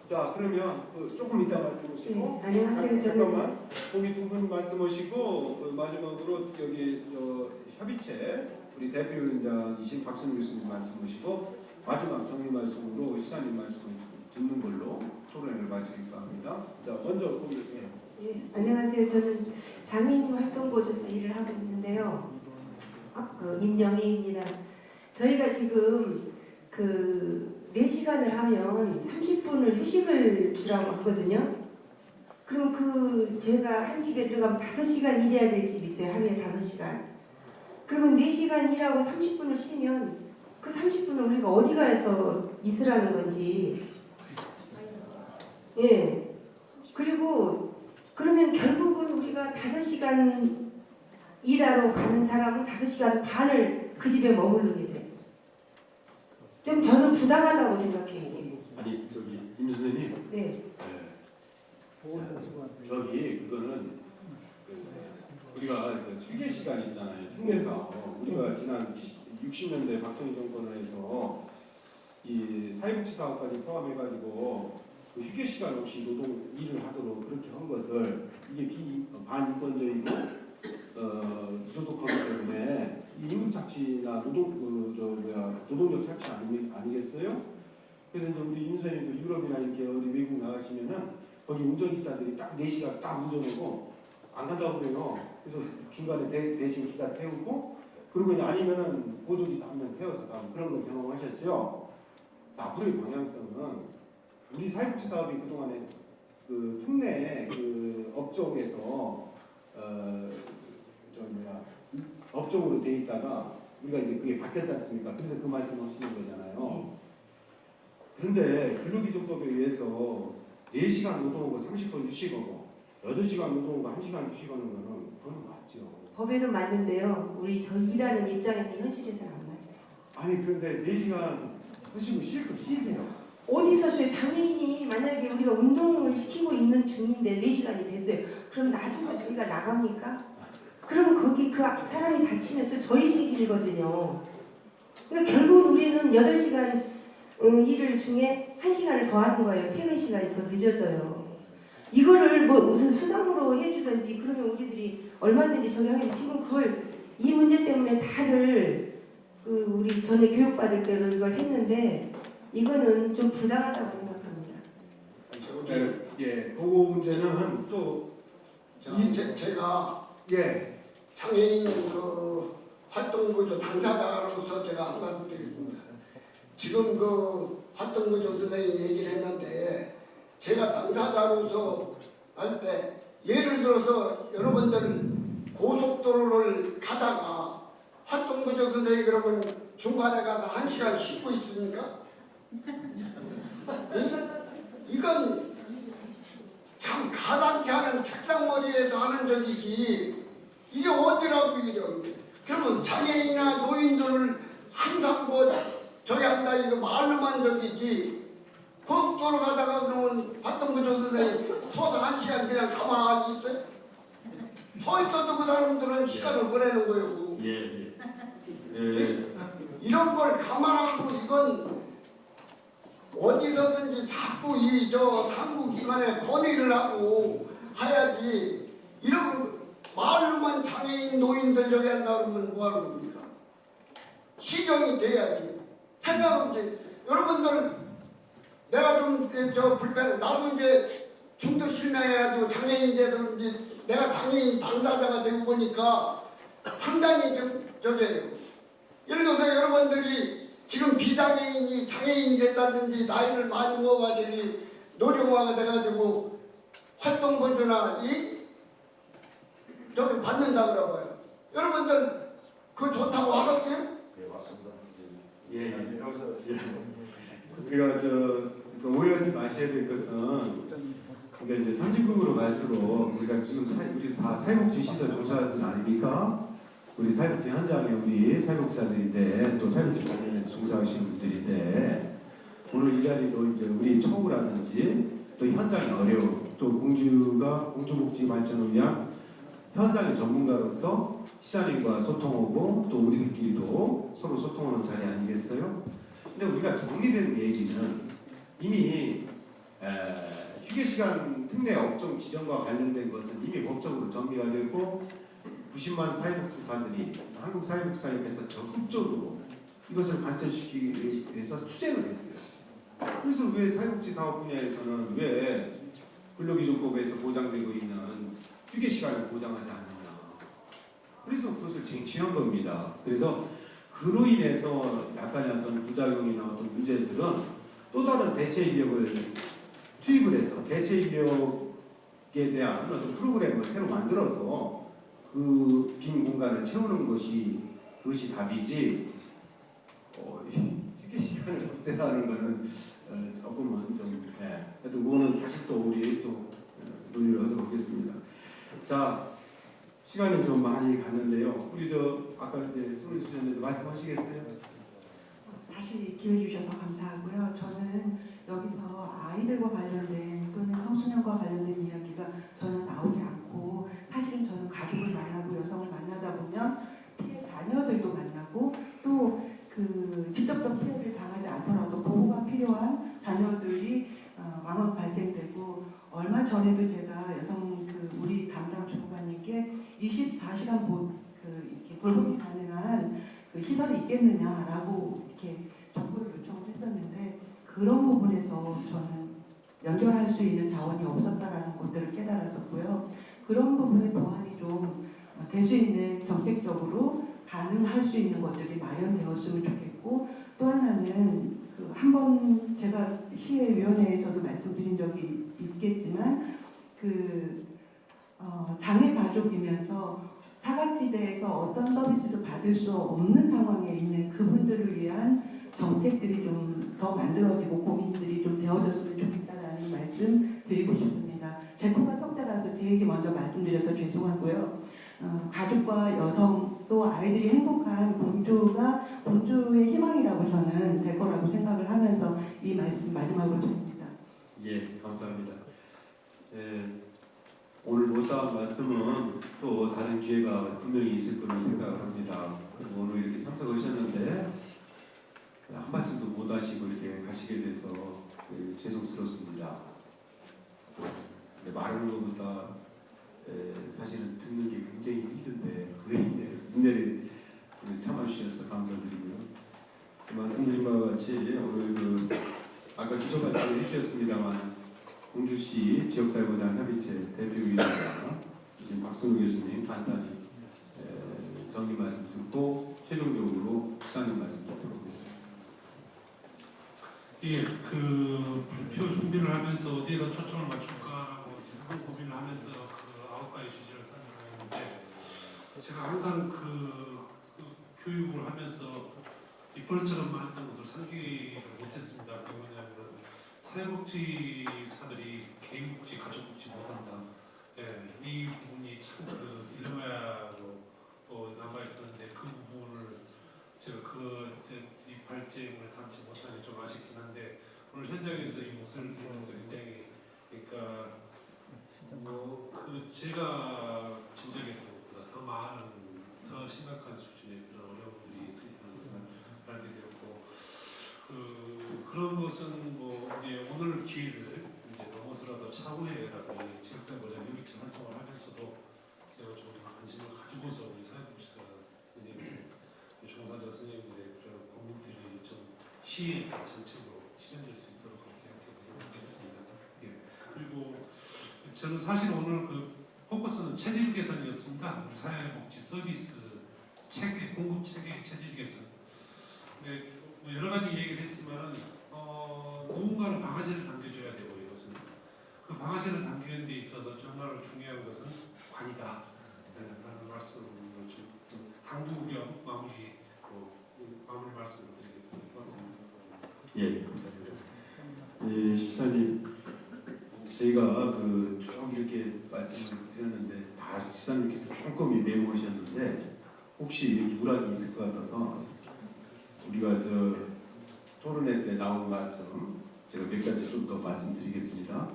자 그러면 조금 이따 말씀하시고. 안녕하세요. 잠깐만. 거기 두 분 말씀하시고 마지막으로 여기 협의체 우리 대표위원장이신 박순희 교수님 말씀하시고 마지막 정리 말씀으로 시장님 말씀을 듣는 걸로 토론을 마칠까 합니다. 자 먼저 거기. 안녕하세요. 저는 장애인 활동보조사 일을 하고 있는데요. 임영희입니다. 저희가 지금 4시간을 하면 30분을 휴식을 주라고 하거든요. 그럼 제가 한 집에 들어가면 5시간 일해야 될 집이 있어요. 하루에 5시간. 그러면 4시간 일하고 30분을 쉬면 그 30분을 우리가 어디 가서 있으라는 건지. 예. 그리고 그러면 결국은 우리가 5시간 일하러 가는 사람은 5시간 반을 그 집에 머무르게 돼. 좀 저는 부당하다고 생각해요. 이게. 아니 저기 임 선생님. 네. 저기 그거는 우리가 휴게 시간 있잖아요. 특례사 우리가 지난 60년대 박정희 정권에서 이 사회복지 사업까지 포함해가지고 그 휴게 시간 없이 노동 일을 하도록 그렇게 한 것을 이게 반인권적이고 비도덕하기 때문에 이 임금 착취나 노동력 착취 아니겠어요? 그래서 이제 우리 임 선생님도 유럽이나 이렇게 어디 외국 나가시면은 거기 운전기사들이 딱 4시간 딱 운전하고 안 간다고 그래요. 그래서 중간에 대신 기사 태우고 그리고 이제 아니면은 보조기사 한 명 태워서 가고 그런 걸 경험하셨죠? 자, 앞으로의 방향성은 우리 사회복지 사업이 그동안에 그 특례 그 업종에서 업종으로 돼 있다가 우리가 이제 그게 바뀌었지 않습니까? 그래서 그 말씀하시는 거잖아요. 그런데 근로기준법에 의해서 4시간 노동하고 30분 휴식하고 8시간 노동하고 1시간 휴식하는 거는 그건 맞죠. 법에는 맞는데요. 우리 저 일하는 입장에서 현실에서는 안 맞아요. 아니 그런데 4시간 휴식을 실컷 쉬세요. 어디서 장애인이 만약에 우리가 운동을 시키고 있는 중인데 4시간이 됐어요. 그럼 놔두고 저희가 나갑니까? 그러면 거기 그 사람이 다치면 또 저희 책임이거든요. 그러니까 결국은 우리는 8시간 일을 중에 1시간을 더 하는 거예요. 퇴근 시간이 더 늦어져요. 이거를 뭐 무슨 수당으로 해주든지 그러면 우리들이 얼마든지 저기 하겠는데 지금 그걸 이 문제 때문에 다들 그 우리 전에 교육받을 때도 이걸 했는데 이거는 좀 부당하다고 생각합니다. 예, 그 문제는 또 제가 예 장애인 그 활동구조 당사자로서 제가 한 말씀 드리겠습니다. 지금 그 활동구조 선생님이 얘기를 했는데 제가 당사자로서 할 때 예를 들어서 여러분들 고속도로를 가다가 활동구조 선생님이 그러면 중간에 가서 1시간 쉬고 있습니까? 이건 참 가당치 않은 책상머리에서 하는 적이지 이게 어디라고 이래요. 그러면 장애인이나 노인들을 항상 뭐 저기 한다 이거 말로만 적이지 고속도로 가다가 그러면 활동구조 선생님 서서 1시간 그냥 가만히 있어요? 서 있어도 그 사람들은 시간을 보내는 거예요. 이런 걸 감안하고 이건 어디서든지 자꾸 이 당국기관에 건의를 하고 해야지 이런 말로만 장애인 노인들 저기 한다 그러면 뭐하는 겁니까? 시정이 돼야지. 생각없이 여러분들 내가 좀 불편 나도 이제 중도 실명해가지고 장애인 돼서 이제 내가 장애인 당사자가 되고 보니까 상당히 좀 저기예요. 예를 들어서 여러분들이 지금 비장애인이 장애인이 된다든지 나이를 많이 먹어가지고 노령화가 돼가지고 활동보조나 저를 받는다 그러고요. 여러분들 그거 좋다고 하겠어요? 네 맞습니다. 예, 여기서 우리가 오해하지 마셔야 될 것은 그러니까 이제 선진국으로 갈수록 우리가 지금 우리 다 사회복지 시설 종사자들 아닙니까? 우리 사회복지 현장에 우리 사회복지사들인데 또 사회복지 관련해서 종사하시는 분들인데 오늘 이 자리도 이제 우리 처우라든지 또 현장의 어려움 또 공주복지 발전을 위한 현장의 전문가로서 시장님과 소통하고 또 우리들끼리도 서로 소통하는 자리 아니겠어요? 근데 우리가 정리된 얘기는 이미 휴게시간 특례 업종 지정과 관련된 것은 이미 법적으로 정리가 됐고 90만 사회복지사들이 한국 사회복지사협회에서 적극적으로 이것을 관철시키기 위해서 투쟁을 했어요. 그래서 왜 사회복지 사업 분야에서는 왜 근로기준법에서 보장되고 있는 휴게시간을 보장하지 않느냐. 그래서 그것을 쟁취한 겁니다. 그래서 그로 인해서 약간의 어떤 부작용이나 어떤 문제들은 또 다른 대체 인력을 투입을 해서 대체 인력에 대한 어떤 프로그램을 새로 만들어서 그 빈 공간을 채우는 그것이 답이지 휴게 시간을 없애라는 거는 조금은 좀 하여튼 그거는 다시 또 우리 또 논의를 하도록 하겠습니다. 자 시간이 좀 많이 갔는데요. 우리 아까 이제 손을 주셨는데 말씀하시겠어요? 다시 기회 주셔서 감사하고요. 저는 여기서 아이들과 관련된 또는 청소년과 관련된 이야기가 저는 나오지 않고 사실은 저는 가족을 만나고 여성을 만나다 보면 피해 자녀들도 만나고 또 그 직접적 피해를 당하지 않더라도 보호가 필요한 자녀들이 왕왕 발생되고 얼마 전에도 제가 여성 우리 담당 주무관님께 24시간 이렇게 돌봄이 가능한 그 시설이 있겠느냐라고 이렇게 정보를 요청을 했었는데 그런 부분에서 저는 연결할 수 있는 자원이 없었다라는 것들을 깨달았었고요. 그런 부분의 보완이 좀 될 수 있는 정책적으로 가능할 수 있는 것들이 마련되었으면 좋겠고 또 하나는 한번 제가 시의위원회에서도 말씀드린 적이 있겠지만 장애 가족이면서 사각지대에서 어떤 서비스도 받을 수 없는 상황에 있는 그분들을 위한 정책들이 좀 더 만들어지고 고민들이 좀 되어졌으면 좋겠다라는 말씀 드리고 싶습니다. 제 코가 석대라서 제 얘기 먼저 말씀드려서 죄송하고요. 가족과 여성 또 아이들이 행복한 본주의 희망이라고 저는 될 거라고 생각을 하면서 이 말씀 마지막으로 드립니다. 예, 감사합니다. 오늘 못다한 말씀은 또 다른 기회가 분명히 있을 거라고 생각을 합니다. 그리고 오늘 이렇게 참석하셨는데 한 말씀도 못 하시고 이렇게 가시게 돼서 죄송스럽습니다. 말하는 것보다 사실은 듣는 게 굉장히 힘든데 그 인내를 참아주셔서 감사드리고요. 말씀드린 바와 같이 오늘 아까 기존 말씀을 해주셨습니다만 공주시 지역사회보장협의체 대표위원장 이신 박순우 교수님 간단히 정리 말씀 듣고 최종적으로 시장님 말씀 듣도록 하겠습니다. 예, 발표 준비를 하면서 어디에다 초점을 맞출까라고 계속 고민을 하면서 9가지 주제를 설명했는데 제가 항상 교육을 하면서 이번처럼 많은 것을 상기를 못했습니다. 그게 뭐냐면 사회복지사들이 개인복지, 가족복지 못한다. 예, 이 부분이 참 딜레마로 또 남아있었는데 그 부분을 제가 이 발제문에 담지 못하니 좀 아쉽긴 한데 오늘 현장에서 이 목소리를 들으면서 굉장히 제가 짐작했던 것보다 더 많은 더 심각한 수준의 그런 어려움들이 있으시다는 것을 알게 되었고 그런 것은 이제 오늘 기회를 이제 넘어서라도 차후에라도 지역사회보장협의체 활동을 하면서도 제가 좀 관심을 가지고서 우리 사회복지사 선생님들, 종사자 선생님들의 그런 고민들이 좀 시에서 정책으로 실현될 수 있도록 그렇게 하겠습니다. 예. 그리고 저는 사실 오늘 포커스는 체질 개선이었습니다. 우리 사회복지 서비스 체계, 공급 체계의 체질 개선. 근데 여러 가지 얘기를 했지만 누군가는 방아쇠를 당겨줘야 되고 이것은 그 방아쇠를 당기는 데 있어서 정말로 중요한 것은 관이다 라는 말씀을 좀 당부경 마무리 말씀을 드리겠습니다. 고맙습니다. 예, 감사합니다. 시장님, 저희가 쭉 이렇게 말씀을 드렸는데 다 시장님께서 꼼꼼히 메모하셨는데 혹시 누락이 있을 것 같아서 우리가 토론회 때 나온 말씀 제가 몇 가지 좀 더 말씀드리겠습니다.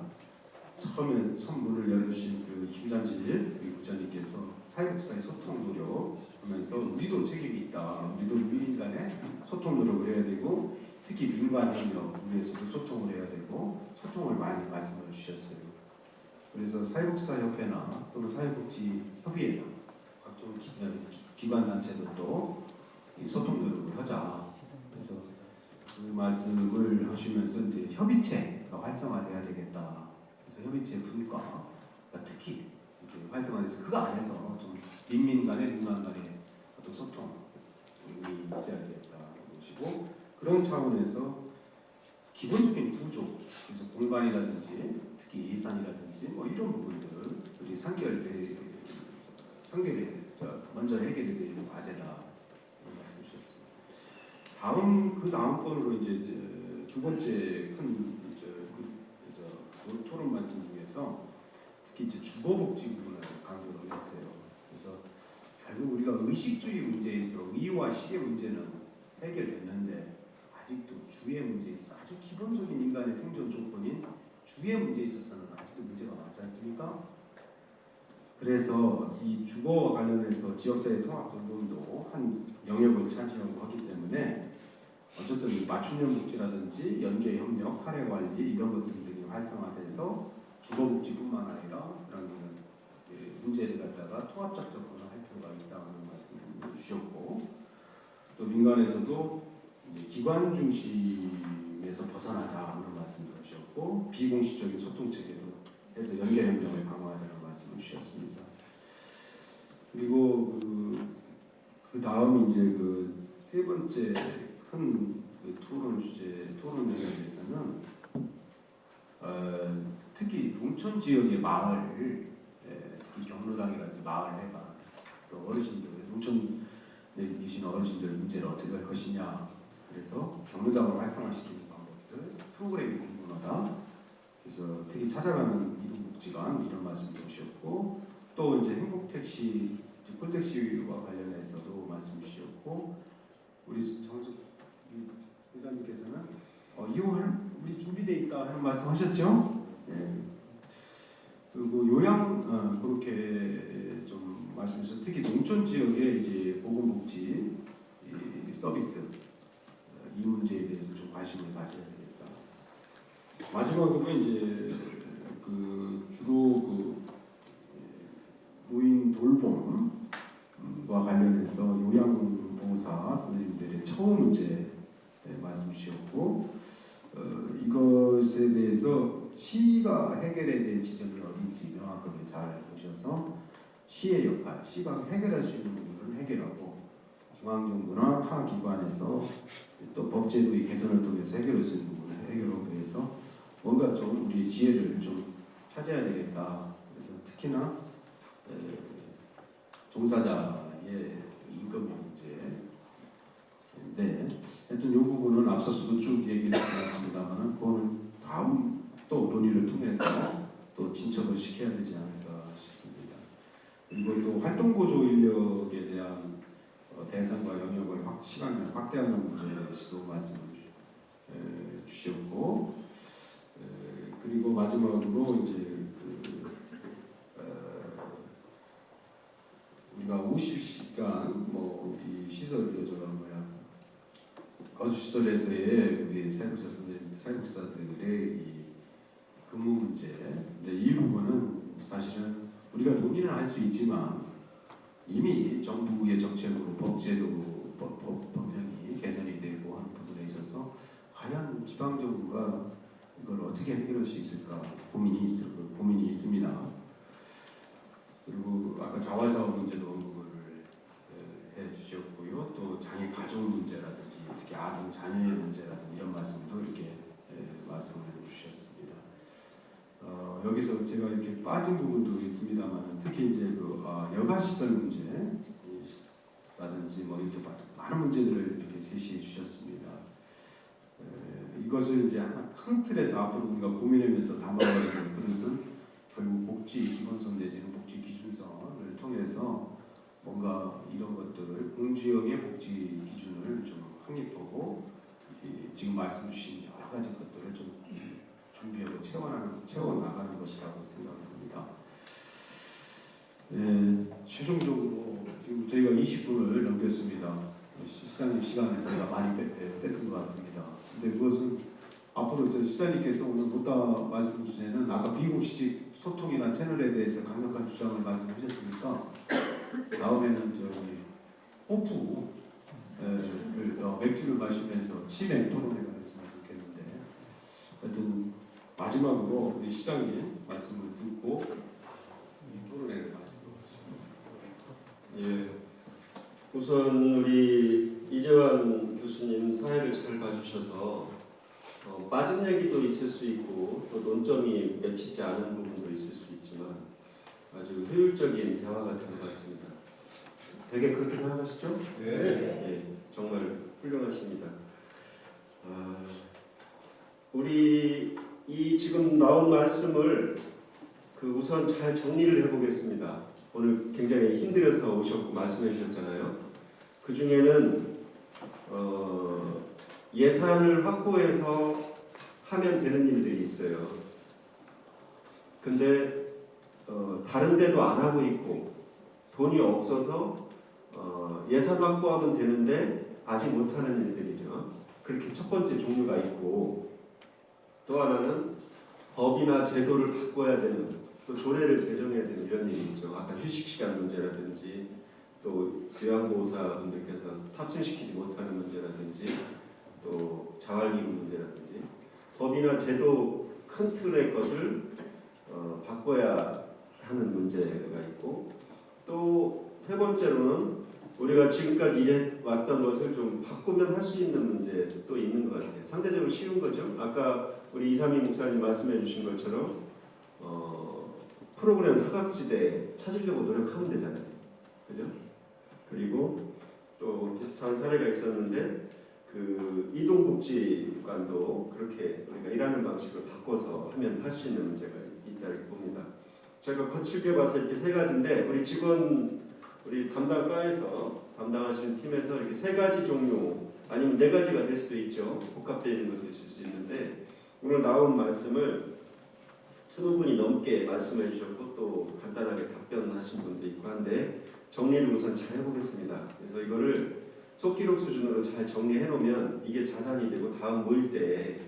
처음에 선문을 열어주신 김장실 국장님께서 사회복지사의 소통 노력하면서 우리도 책임이 있다. 우리도 우리 간에 소통 노력을 해야 되고 특히 민관 협력 우리에서도 소통을 해야 되고 소통을 많이 말씀을 주셨어요. 그래서 사회복지사 협회나 또는 사회복지 협의회나 각종 기관 단체들도 이 소통 노력을 하자. 그래서 그 말씀을 하시면서 이제 협의체가 활성화돼야 되겠다. 그래서 협의체 분과가 특히 이렇게 활성화돼서 그 안에서 좀 민민 간의 민관 간의 어떤 소통이 있어야 되겠다는 것이고 그런 차원에서 기본적인 구조, 그래서 공간이라든지 특히 예산이라든지 이런 부분들을 우리 상결에 먼저 해결해야 되는 과제다. 다음 건으로 이제 두 번째 큰 토론 말씀 중에서 특히 이제 주거복지 부분을 강조를 했어요. 그래서 결국 우리가 의식주의 문제에서 의와 실의 문제는 해결됐는데 주의 문제에 있어 아주 기본적인 인간의 생존 조건인 주의 문제에 있어서는 아직도 문제가 많지 않습니까? 그래서 이 주거와 관련해서 지역사회 통합 돌봄도 한 영역을 차지하고 하기 때문에 어쨌든 이 맞춤형 복지라든지 연계 협력, 사례 관리 이런 것들이 활성화돼서 주거복지뿐만 아니라 그런 문제를 갖다가 통합적 접근을 할 필요가 있다는 말씀을 주셨고, 또 민간에서도 기관 중심에서 벗어나자 하는 말씀을 주셨고, 비공식적인 소통 체계로 해서 연계 협력을 강화하자는 말씀을 주셨습니다. 그리고 그 다음 이제 그 세 번째 큰 토론 주제, 토론 내용에서는 특히 농촌 지역의 마을, 특히 경로당이라든지 마을 해관, 또 어르신들, 농촌에 계신 어르신들 문제를 어떻게 할 것이냐. 그래서 경로당을 활성화시키는 방법들, 프로그램이 궁금하다. 그래서 특히 찾아가는 이동복지관 이런 말씀도 주셨고, 또 이제 행복택시, 콜택시와 관련해서도 말씀 주셨고, 우리 정숙 회장님께서는 이용할 우리 준비돼 있다 하는 말씀하셨죠? 네. 그리고 요양 그렇게 좀 말씀하셔서 특히 농촌 지역의 이제 보건복지 서비스 이 문제에 대해서 좀 관심을 가져야 되겠다. 마지막으로 이제 주로 노인 돌봄과 관련해서 요양보호사 선생님들의 처우 문제 말씀 주셨고, 이것에 대해서 시가 해결해야 될 지점이 어딘지 명확하게 잘 보셔서 시의 역할, 시가 해결할 수 있는 부분을 해결하고, 중앙정부나 타 기관에서 또 법제도의 개선을 통해서 해결할 수 있는 부분을 해결하기 위해서 뭔가 좀 우리의 지혜를 좀 찾아야 되겠다. 그래서 특히나 종사자의 임금 문제인데, 하여튼 이 부분은 앞서서도 쭉 얘기를 드렸습니다만, 그거는 다음 또 논의를 통해서 또 진척을 시켜야 되지 않을까 싶습니다. 그리고 또 활동보조 인력에 대한 대상과 영역을 시간을 확대하는 문제에 대해서도 말씀을 주셨고, 그리고 마지막으로 이제 우리가 50시간 이 시설 거주 시설에서의 우리 사회복지사들의 이 근무 문제, 근데 이 부분은 사실은 우리가 논의는 할 수 있지만 이미 정부의 정책으로 법제도 법령이 개선이 되고 하는 부분에 있어서 과연 지방 정부가 이걸 어떻게 해결할 수 있을까 고민이 있습니다. 그리고 아까 자활사업 문제도 언급을 해주셨고요. 또 장애 가족 문제라든지 특히 아동 자녀의 문제라든지 이런 말씀도 이렇게 말씀을 해주셨습니다. 여기서 제가 이렇게 빠진 부분도 있습니다만, 특히 이제 여가 시설 문제라든지 이렇게 많은 문제들을 이렇게 제시해 주셨습니다. 이것을 이제 큰 틀에서 앞으로 우리가 고민하면서 담아가야 되는 그것은 결국 복지 기본성 내지는 복지 기준성을 통해서 뭔가 이런 것들을 공지역의 복지 기준을 좀 확립하고 지금 말씀 주신 여러 가지 것들을 좀 준비하고 채워나가는 것이라고 생각합니다. 최종적으로 지금 저희가 20분을 넘겼습니다. 시장님 시간을 저희가 많이 뺏은 것 같습니다. 근데 그것은 앞으로 시장님께서 오늘 못다 말씀 주제는 아까 비공식 소통이나 채널에 대해서 강력한 주장을 말씀하셨으니까 다음에는 호프 맥주를 마시면서 치맥 토론회가 됐으면 좋겠는데, 하여튼 마지막으로 우리 시장님 말씀을 듣고 이 토론회를 마치도록 하겠습니다. 예, 우선 우리 이재환 교수님 사회를 잘 봐주셔서 빠진 얘기도 있을 수 있고 또 논점이 맺히지 않은 부분도 있을 수 있지만 아주 효율적인 대화가 된 것 같습니다. 되게 그렇게 생각하시죠? 네. 예, 정말 훌륭하십니다. 우리 이 지금 나온 말씀을 우선 잘 정리를 해보겠습니다. 오늘 굉장히 힘들어서 오셨고 말씀해 주셨잖아요. 그 중에는 예산을 확보해서 하면 되는 일들이 있어요. 근데 다른 데도 안 하고 있고 돈이 없어서 예산 확보하면 되는데 아직 못하는 일들이죠. 그렇게 첫 번째 종류가 있고, 또 하나는 법이나 제도를 바꿔야 되는, 또 조례를 제정해야 되는 이런 일이 있죠. 아까 휴식 시간 문제라든지, 또 요양보호사분들께서 탑승시키지 못하는 문제라든지, 또 자활기구 문제라든지, 법이나 제도 큰 틀의 것을 바꿔야 하는 문제가 있고, 또 세 번째로는 우리가 지금까지 일해왔던 것을 좀 바꾸면 할 수 있는 문제도 있는 것 같아요. 상대적으로 쉬운 거죠. 아까 우리 이삼희 목사님 말씀해 주신 것처럼 프로그램 사각지대 찾으려고 노력하면 되잖아요. 그죠? 그리고 또 비슷한 사례가 있었는데 그 이동복지관도 그렇게 우리가 일하는 방식을 바꿔서 하면 할 수 있는 문제가 있다 이렇게 봅니다. 제가 거칠게 봐서 이렇게 세 가지인데 우리 담당과에서 담당하시는 팀에서 이렇게 세 가지 종류 아니면 네 가지가 될 수도 있죠. 복합되어 있는 것도 있을 수 있는데 오늘 나온 말씀을 20분이 넘게 말씀해 주셨고 또 간단하게 답변하신 분도 있고 한데 정리를 우선 잘 해보겠습니다. 그래서 이거를 속기록 수준으로 잘 정리해 놓으면 이게 자산이 되고 다음 모일 때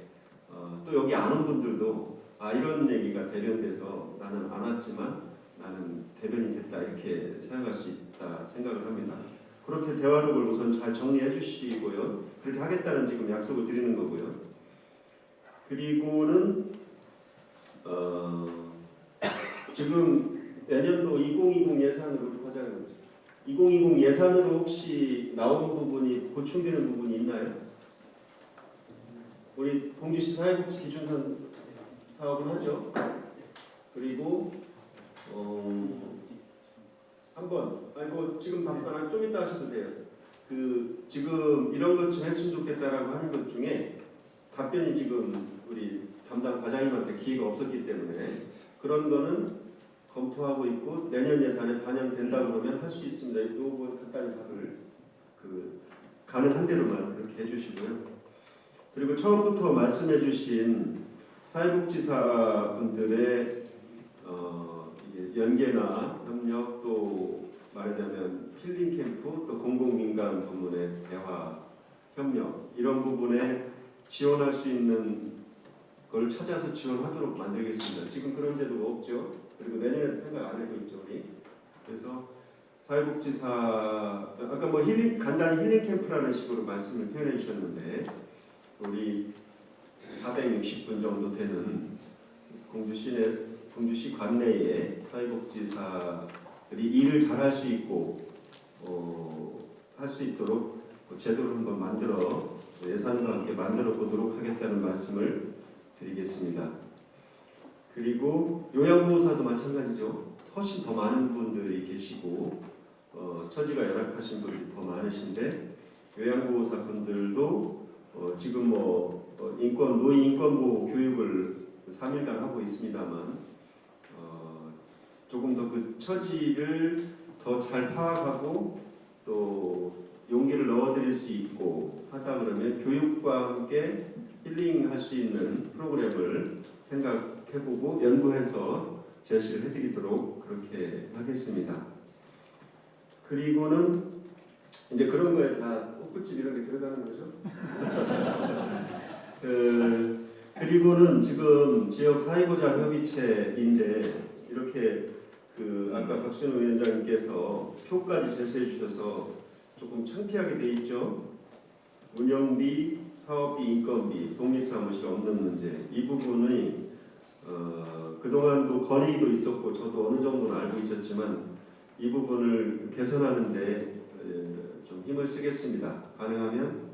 또 여기 안 온 분들도 이런 얘기가 대변돼서 나는 안 왔지만 나는 대변이 됐다 이렇게 생각할 수 있다 생각을 합니다. 그렇게 대화록을 우선 잘 정리해 주시고요. 그렇게 하겠다는 지금 약속을 드리는 거고요. 그리고는 지금 내년도 2020 예산으로 하자는 거죠. 2020 예산으로 혹시 나온 부분이 보충되는 부분이 있나요? 우리 공주시 사회복지 기준선 사업은 하죠. 그리고 한번 지금 답변 좀 이따 하셔도 돼요. 그 지금 이런 것 좀 했으면 좋겠다라고 하는 것 중에 답변이 지금 우리 담당 과장님한테 기회가 없었기 때문에 그런 거는 검토하고 있고 내년 예산에 반영된다 그러면 할 수 있습니다. 이 부분 간단히 답을 가능한 대로만 그렇게 해주시고요. 그리고 처음부터 말씀해주신 사회복지사 분들의 연계나 협력 또 말하자면 힐링 캠프 또 공공민간 부문의 대화 협력 이런 부분에 지원할 수 있는 걸 찾아서 지원하도록 만들겠습니다. 지금 그런 제도가 없죠. 그리고 내년에도 생각 안 하고 있죠 우리. 그래서 사회복지사 아까 간단히 힐링 캠프라는 식으로 말씀을 표현해 주셨는데 우리 460분 정도 되는 공주시 관내에 사회복지사들이 일을 잘할 수 있고 할 수 있도록 제도를 한번 만들어 예산과 함께 만들어 보도록 하겠다는 말씀을 드리겠습니다. 그리고 요양보호사도 마찬가지죠. 훨씬 더 많은 분들이 계시고 처지가 열악하신 분들이 더 많으신데 요양보호사 분들도 지금 노인 인권보호 교육을 3일간 하고 있습니다만 조금 더 그 처지를 더 잘 파악하고 또 용기를 넣어드릴 수 있고 하다 그러면 교육과 함께 힐링할 수 있는 프로그램을 생각해보고 연구해서 제시를 해드리도록 그렇게 하겠습니다. 그리고는 이제 그런 거에 다 꽃집 이런 게 들어가는 거죠. 그리고는 지금 지역 사회보장 협의체인데 이렇게 아까 박준호 위원장님께서 표까지 제시해 주셔서 조금 창피하게 돼 있죠. 운영비, 사업비, 인건비, 독립사무실 없는 문제 이 부분이 그동안도 건의도 있었고 저도 어느 정도는 알고 있었지만 이 부분을 개선하는데 좀 힘을 쓰겠습니다. 가능하면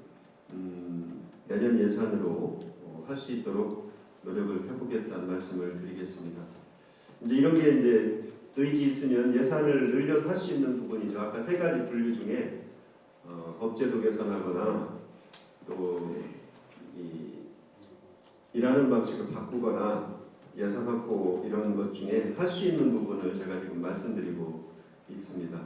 내년 예산으로 할 수 있도록 노력을 해보겠다는 말씀을 드리겠습니다. 이제 이런 게 이제 의지 있으면 예산을 늘려서 할 수 있는 부분이죠. 아까 세 가지 분류 중에 법제도 개선하거나 또 일하는 방식을 바꾸거나 예산 확보 이런 것 중에 할 수 있는 부분을 제가 지금 말씀드리고 있습니다.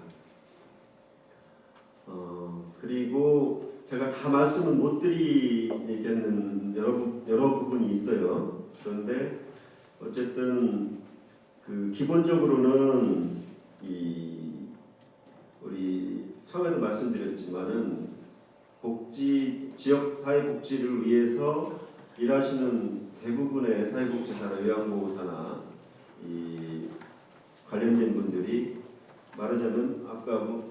그리고 제가 다 말씀은 못 드리겠는 여러 부분이 있어요. 그런데 어쨌든 그 기본적으로는 우리 처음에도 말씀드렸지만은 지역 사회복지를 위해서 일하시는 대부분의 사회복지사나 요양보호사나 이 관련된 분들이 말하자면 아까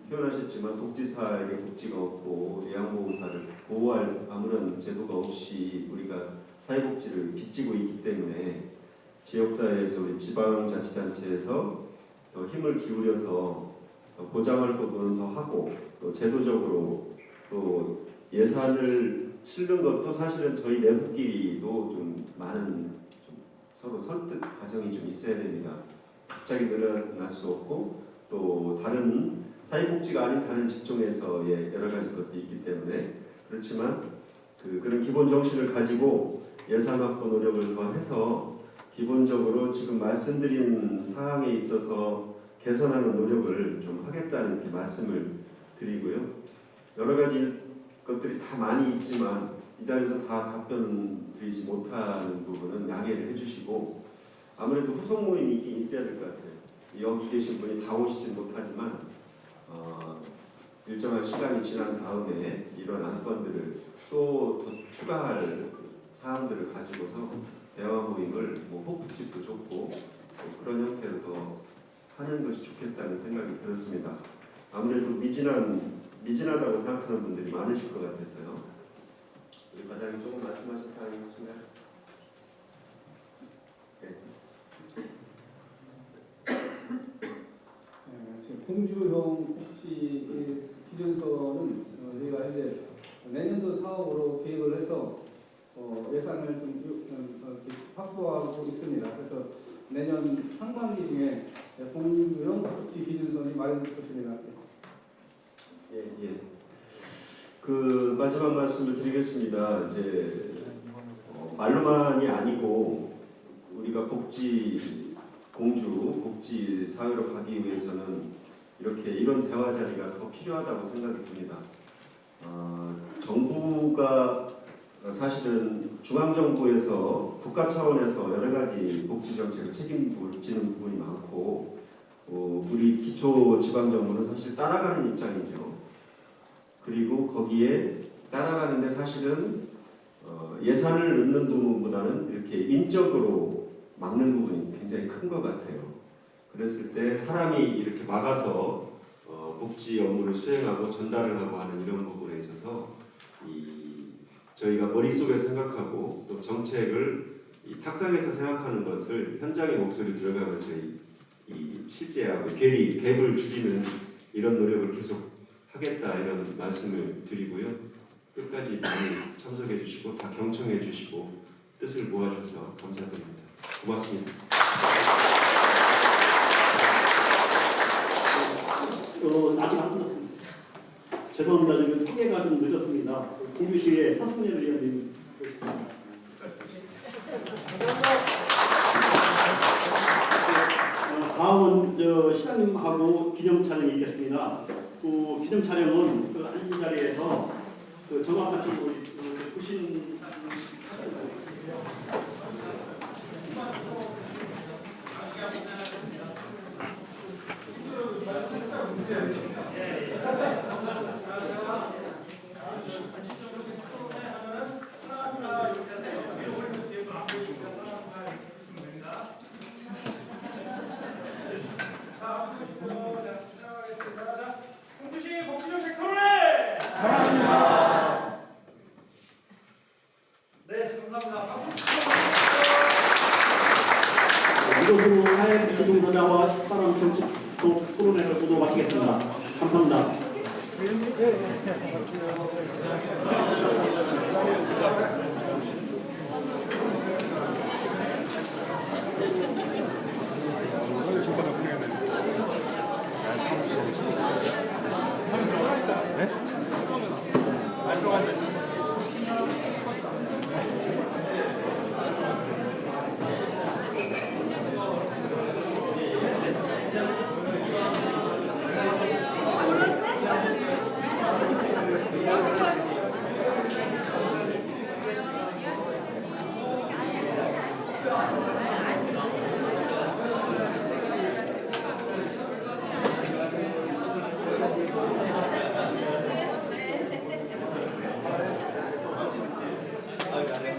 표현하셨지만 복지사에게 복지가 없고 요양보호사를 보호할 아무런 제도가 없이 우리가 사회복지를 빚지고 있기 때문에 지역사회에서 우리 지방자치단체에서 더 힘을 기울여서 더 보장할 부분은 더 하고 또 제도적으로 또 예산을 실는 것도 사실은 저희 내부끼리도 좀 많은 좀 서로 설득 과정이 좀 있어야 됩니다. 갑자기 늘어날 수 없고 또 다른 사회복지가 아닌 다른 직종에서의 여러 가지 것도 있기 때문에 그렇지만 그런 기본 정신을 가지고 예산 확보 노력을 더 해서 기본적으로 지금 말씀드린 사항에 있어서 개선하는 노력을 좀 하겠다는 이렇게 말씀을 드리고요. 여러 가지 것들이 다 많이 있지만 이 자리에서 다 답변 드리지 못하는 부분은 양해를 해주시고 아무래도 후속 모임이 있어야 될 것 같아요. 여기 계신 분이 다 오시진 못하지만 일정한 시간이 지난 다음에 이런 안건들을 또 더 추가할 사항들을 가지고서 대화 모임을 호프집도 좋고 그런 형태로 더 하는 것이 좋겠다는 생각이 들었습니다. 아무래도 미진하다고 생각하는 분들이 많으실 것 같아서요. 우리 과장님 조금 말씀하실 사항이 있으신가요? 공주형 복지 기준서는 저희가 이제 내년도 사업으로 계획을 해서 예산을 좀 확보하고 있습니다. 그래서 내년 상반기 중에 공주형 복지 기준선이 마련될 것입니다. 예. 그 마지막 말씀을 드리겠습니다. 이제 말로만이 아니고 우리가 복지 사회로 가기 위해서는 이런 대화 자리가 더 필요하다고 생각이 듭니다. 정부가 사실은 중앙정부에서 국가 차원에서 여러 가지 복지 정책을 책임지는 부분이 많고 우리 기초지방정부는 사실 따라가는 입장이죠. 그리고 거기에 따라가는데 사실은 예산을 넣는 부분보다는 이렇게 인적으로 막는 부분이 굉장히 큰 것 같아요. 그랬을 때 사람이 이렇게 막아서 복지 업무를 수행하고 전달을 하고 하는 이런 부분에 있어서 저희가 머릿속에 생각하고 또 정책을 탁상에서 생각하는 것을 현장의 목소리 들어가면서 실제하고 갭을 줄이는 이런 노력을 계속 하겠다 이런 말씀을 드리고요. 끝까지 많이 참석해 주시고 다 경청해 주시고 뜻을 모아주셔서 감사드립니다. 고맙습니다. 아직 안 끝났습니다. 죄송합니다. 지금 소개가 좀 늦었습니다. 공주시의 서순열 위원님 모십니다. 다음은 시장님하고 기념 촬영이 있겠습니다. 그 기념 촬영은 한 자리에서 정확하게 보신 공주시 복지적 섹터를 사랑합니다. 네, 감사합니다. 이것으로 사회복지봉사자와 식사람 정책 토론회를 모두 마치겠습니다. 감사합니다. 안 들어간다. 네. 아,